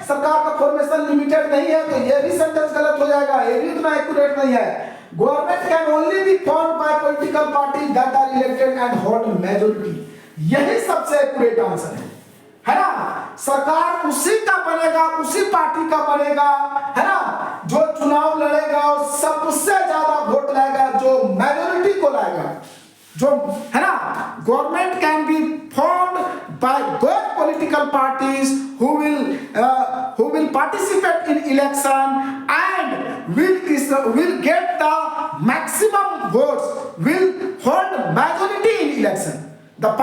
सरकार का फॉर्मेशन लिमिटेड नहीं है, तो ये भी सेंटेंस गलत हो जाएगा। ये भी उतना एक्यूरेट नहीं है। Government can only be formed by political party that are elected and hold majority. यही सबसे एक्यूरेट आंसर है ना। सरकार उसी का बनेगा, उसी पार्टी का बनेगा, है ना, जो चुनाव लड़ेगा और सबसे ज्यादा वोट लाएगा, जो मेजॉरिटी को लाएगा, जो है ना। Government can be formed by those political parties who will participate in election and will get the maximum votes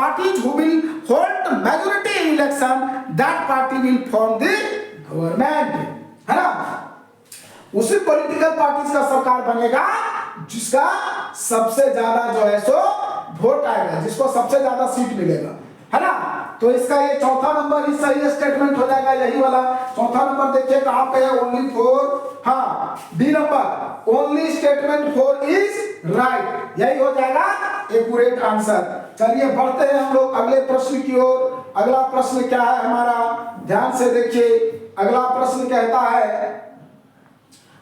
parties who will hold majority in election, that party will form the government, है ना। उसी political parties का सरकार बनेगा जिसका सबसे ज्यादा जो है सो वोट आएगा, जिसको सबसे ज्यादा सीट मिलेगा, है ना। तो इसका ये चौथा नंबर ही सही स्टेटमेंट हो जाएगा, यही वाला चौथा नंबर देखिए कहां पे है, ओनली फॉर, हाँ D number, only statement for is right, यही हो जाएगा एक्यूरेट आंसर। चलिए बढ़ते हैं हम लोग अगले प्रश्न की ओर। अगला प्रश्न क्या है हमारा, ध्यान से देखिए। अगला प्रश्न कहता है,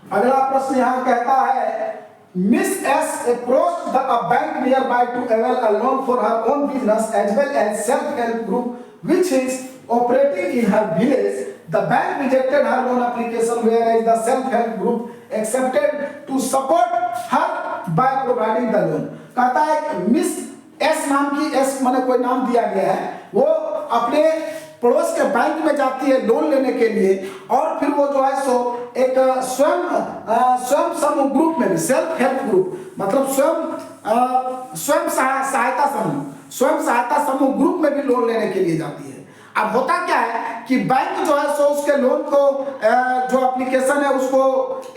अगला प्रश्न यहाँ कहता है, miss S approached the bank nearby to avail a loan for her own business as well as self help group which is operating in her village. The bank rejected her loan application whereas the self help group accepted to support her by providing the loan. कहता है miss S नाम की, S माने कोई नाम दिया गया है, वो अपने पड़ोस के बैंक में जाती है लोन लेने के लिए, और फिर वो जो है सो एक स्वयं समूह ग्रुप में भी, सेल्फ हेल्प ग्रुप मतलब स्वयं सहायता समूह ग्रुप में भी लोन लेने के लिए जाती है। अब होता क्या है कि बैंक जो है सो उसके लोन को जो एप्लीकेशन है उसको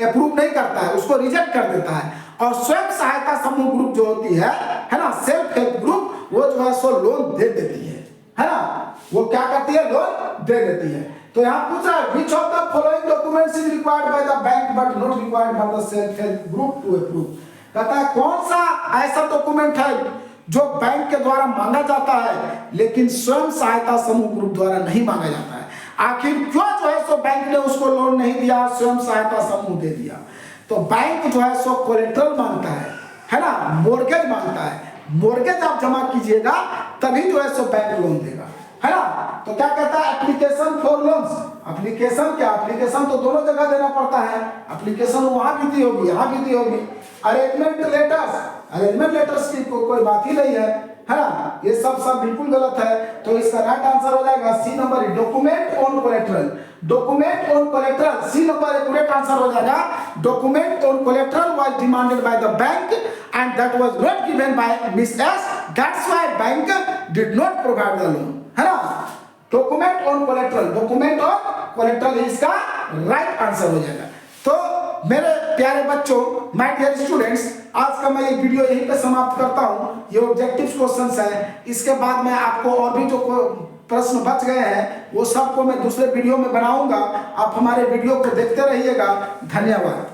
अप्रूव नहीं करता है, उसको रिजेक्ट कर देता है, और स्वयं सहायता समूह ग्रुप जो होती है ना, सेल्फ हेल्प ग्रुप, वो जो है सो लोन दे देती है ना। वो क्या करती है, लोन दे देती है। तो यहाँ पूछ रहा है which of the following documents is required by the bank but not required by the self help group to approve। कहता है कौन सा ऐसा डॉक्यूमेंट है जो बैंक के द्वारा मांगा जाता है लेकिन स्वयं सहायता समूह ग्रुप द्वारा नहीं मांगा जाता है। आखिर क्यों जो है सो बैंक ने उसको लोन नहीं दिया, स्वयं सहायता समूह दे दिया। तो बैंक जो है सो कोलेटरल मांगता है ना, मोर्गेज मांगता है। मोर्गेज आप जमा कीजिएगा तभी जो है सो बैंक लोन देगा, है ना। तो क्या कहता है, एप्लीकेशन फॉर लोन्स। एप्लीकेशन क्या, एप्लीकेशन तो दोनों जगह देना पड़ता है, एप्लीकेशन वहां भी दी होगी, यहाँ भी दी होगी। अरेंजमेंट लेटर्स, अरेंजमेंट लेटर्स की कोई बात ही नहीं है ना। ये सब बिल्कुल गलत है। तो इसका राइट आंसर हो जाएगा C number, document on collateral. Document on collateral, C number accurate answer हो जाएगा। Document on collateral was demanded by the bank and that was not given by miss S, that's why bank did not provide the loan, है ना। Document on collateral, document on collateral इसका right answer हो जाएगा। तो मेरे प्यारे बच्चों, my dear students, आज का मैं ये वीडियो यहीं पे समाप्त करता हूँ। ये ऑब्जेक्टिव क्वेश्चंस है, इसके बाद मैं आपको और भी जो प्रश्न बच गए हैं वो सबको मैं दूसरे वीडियो में बनाऊंगा। आप हमारे वीडियो को देखते रहिएगा। धन्यवाद।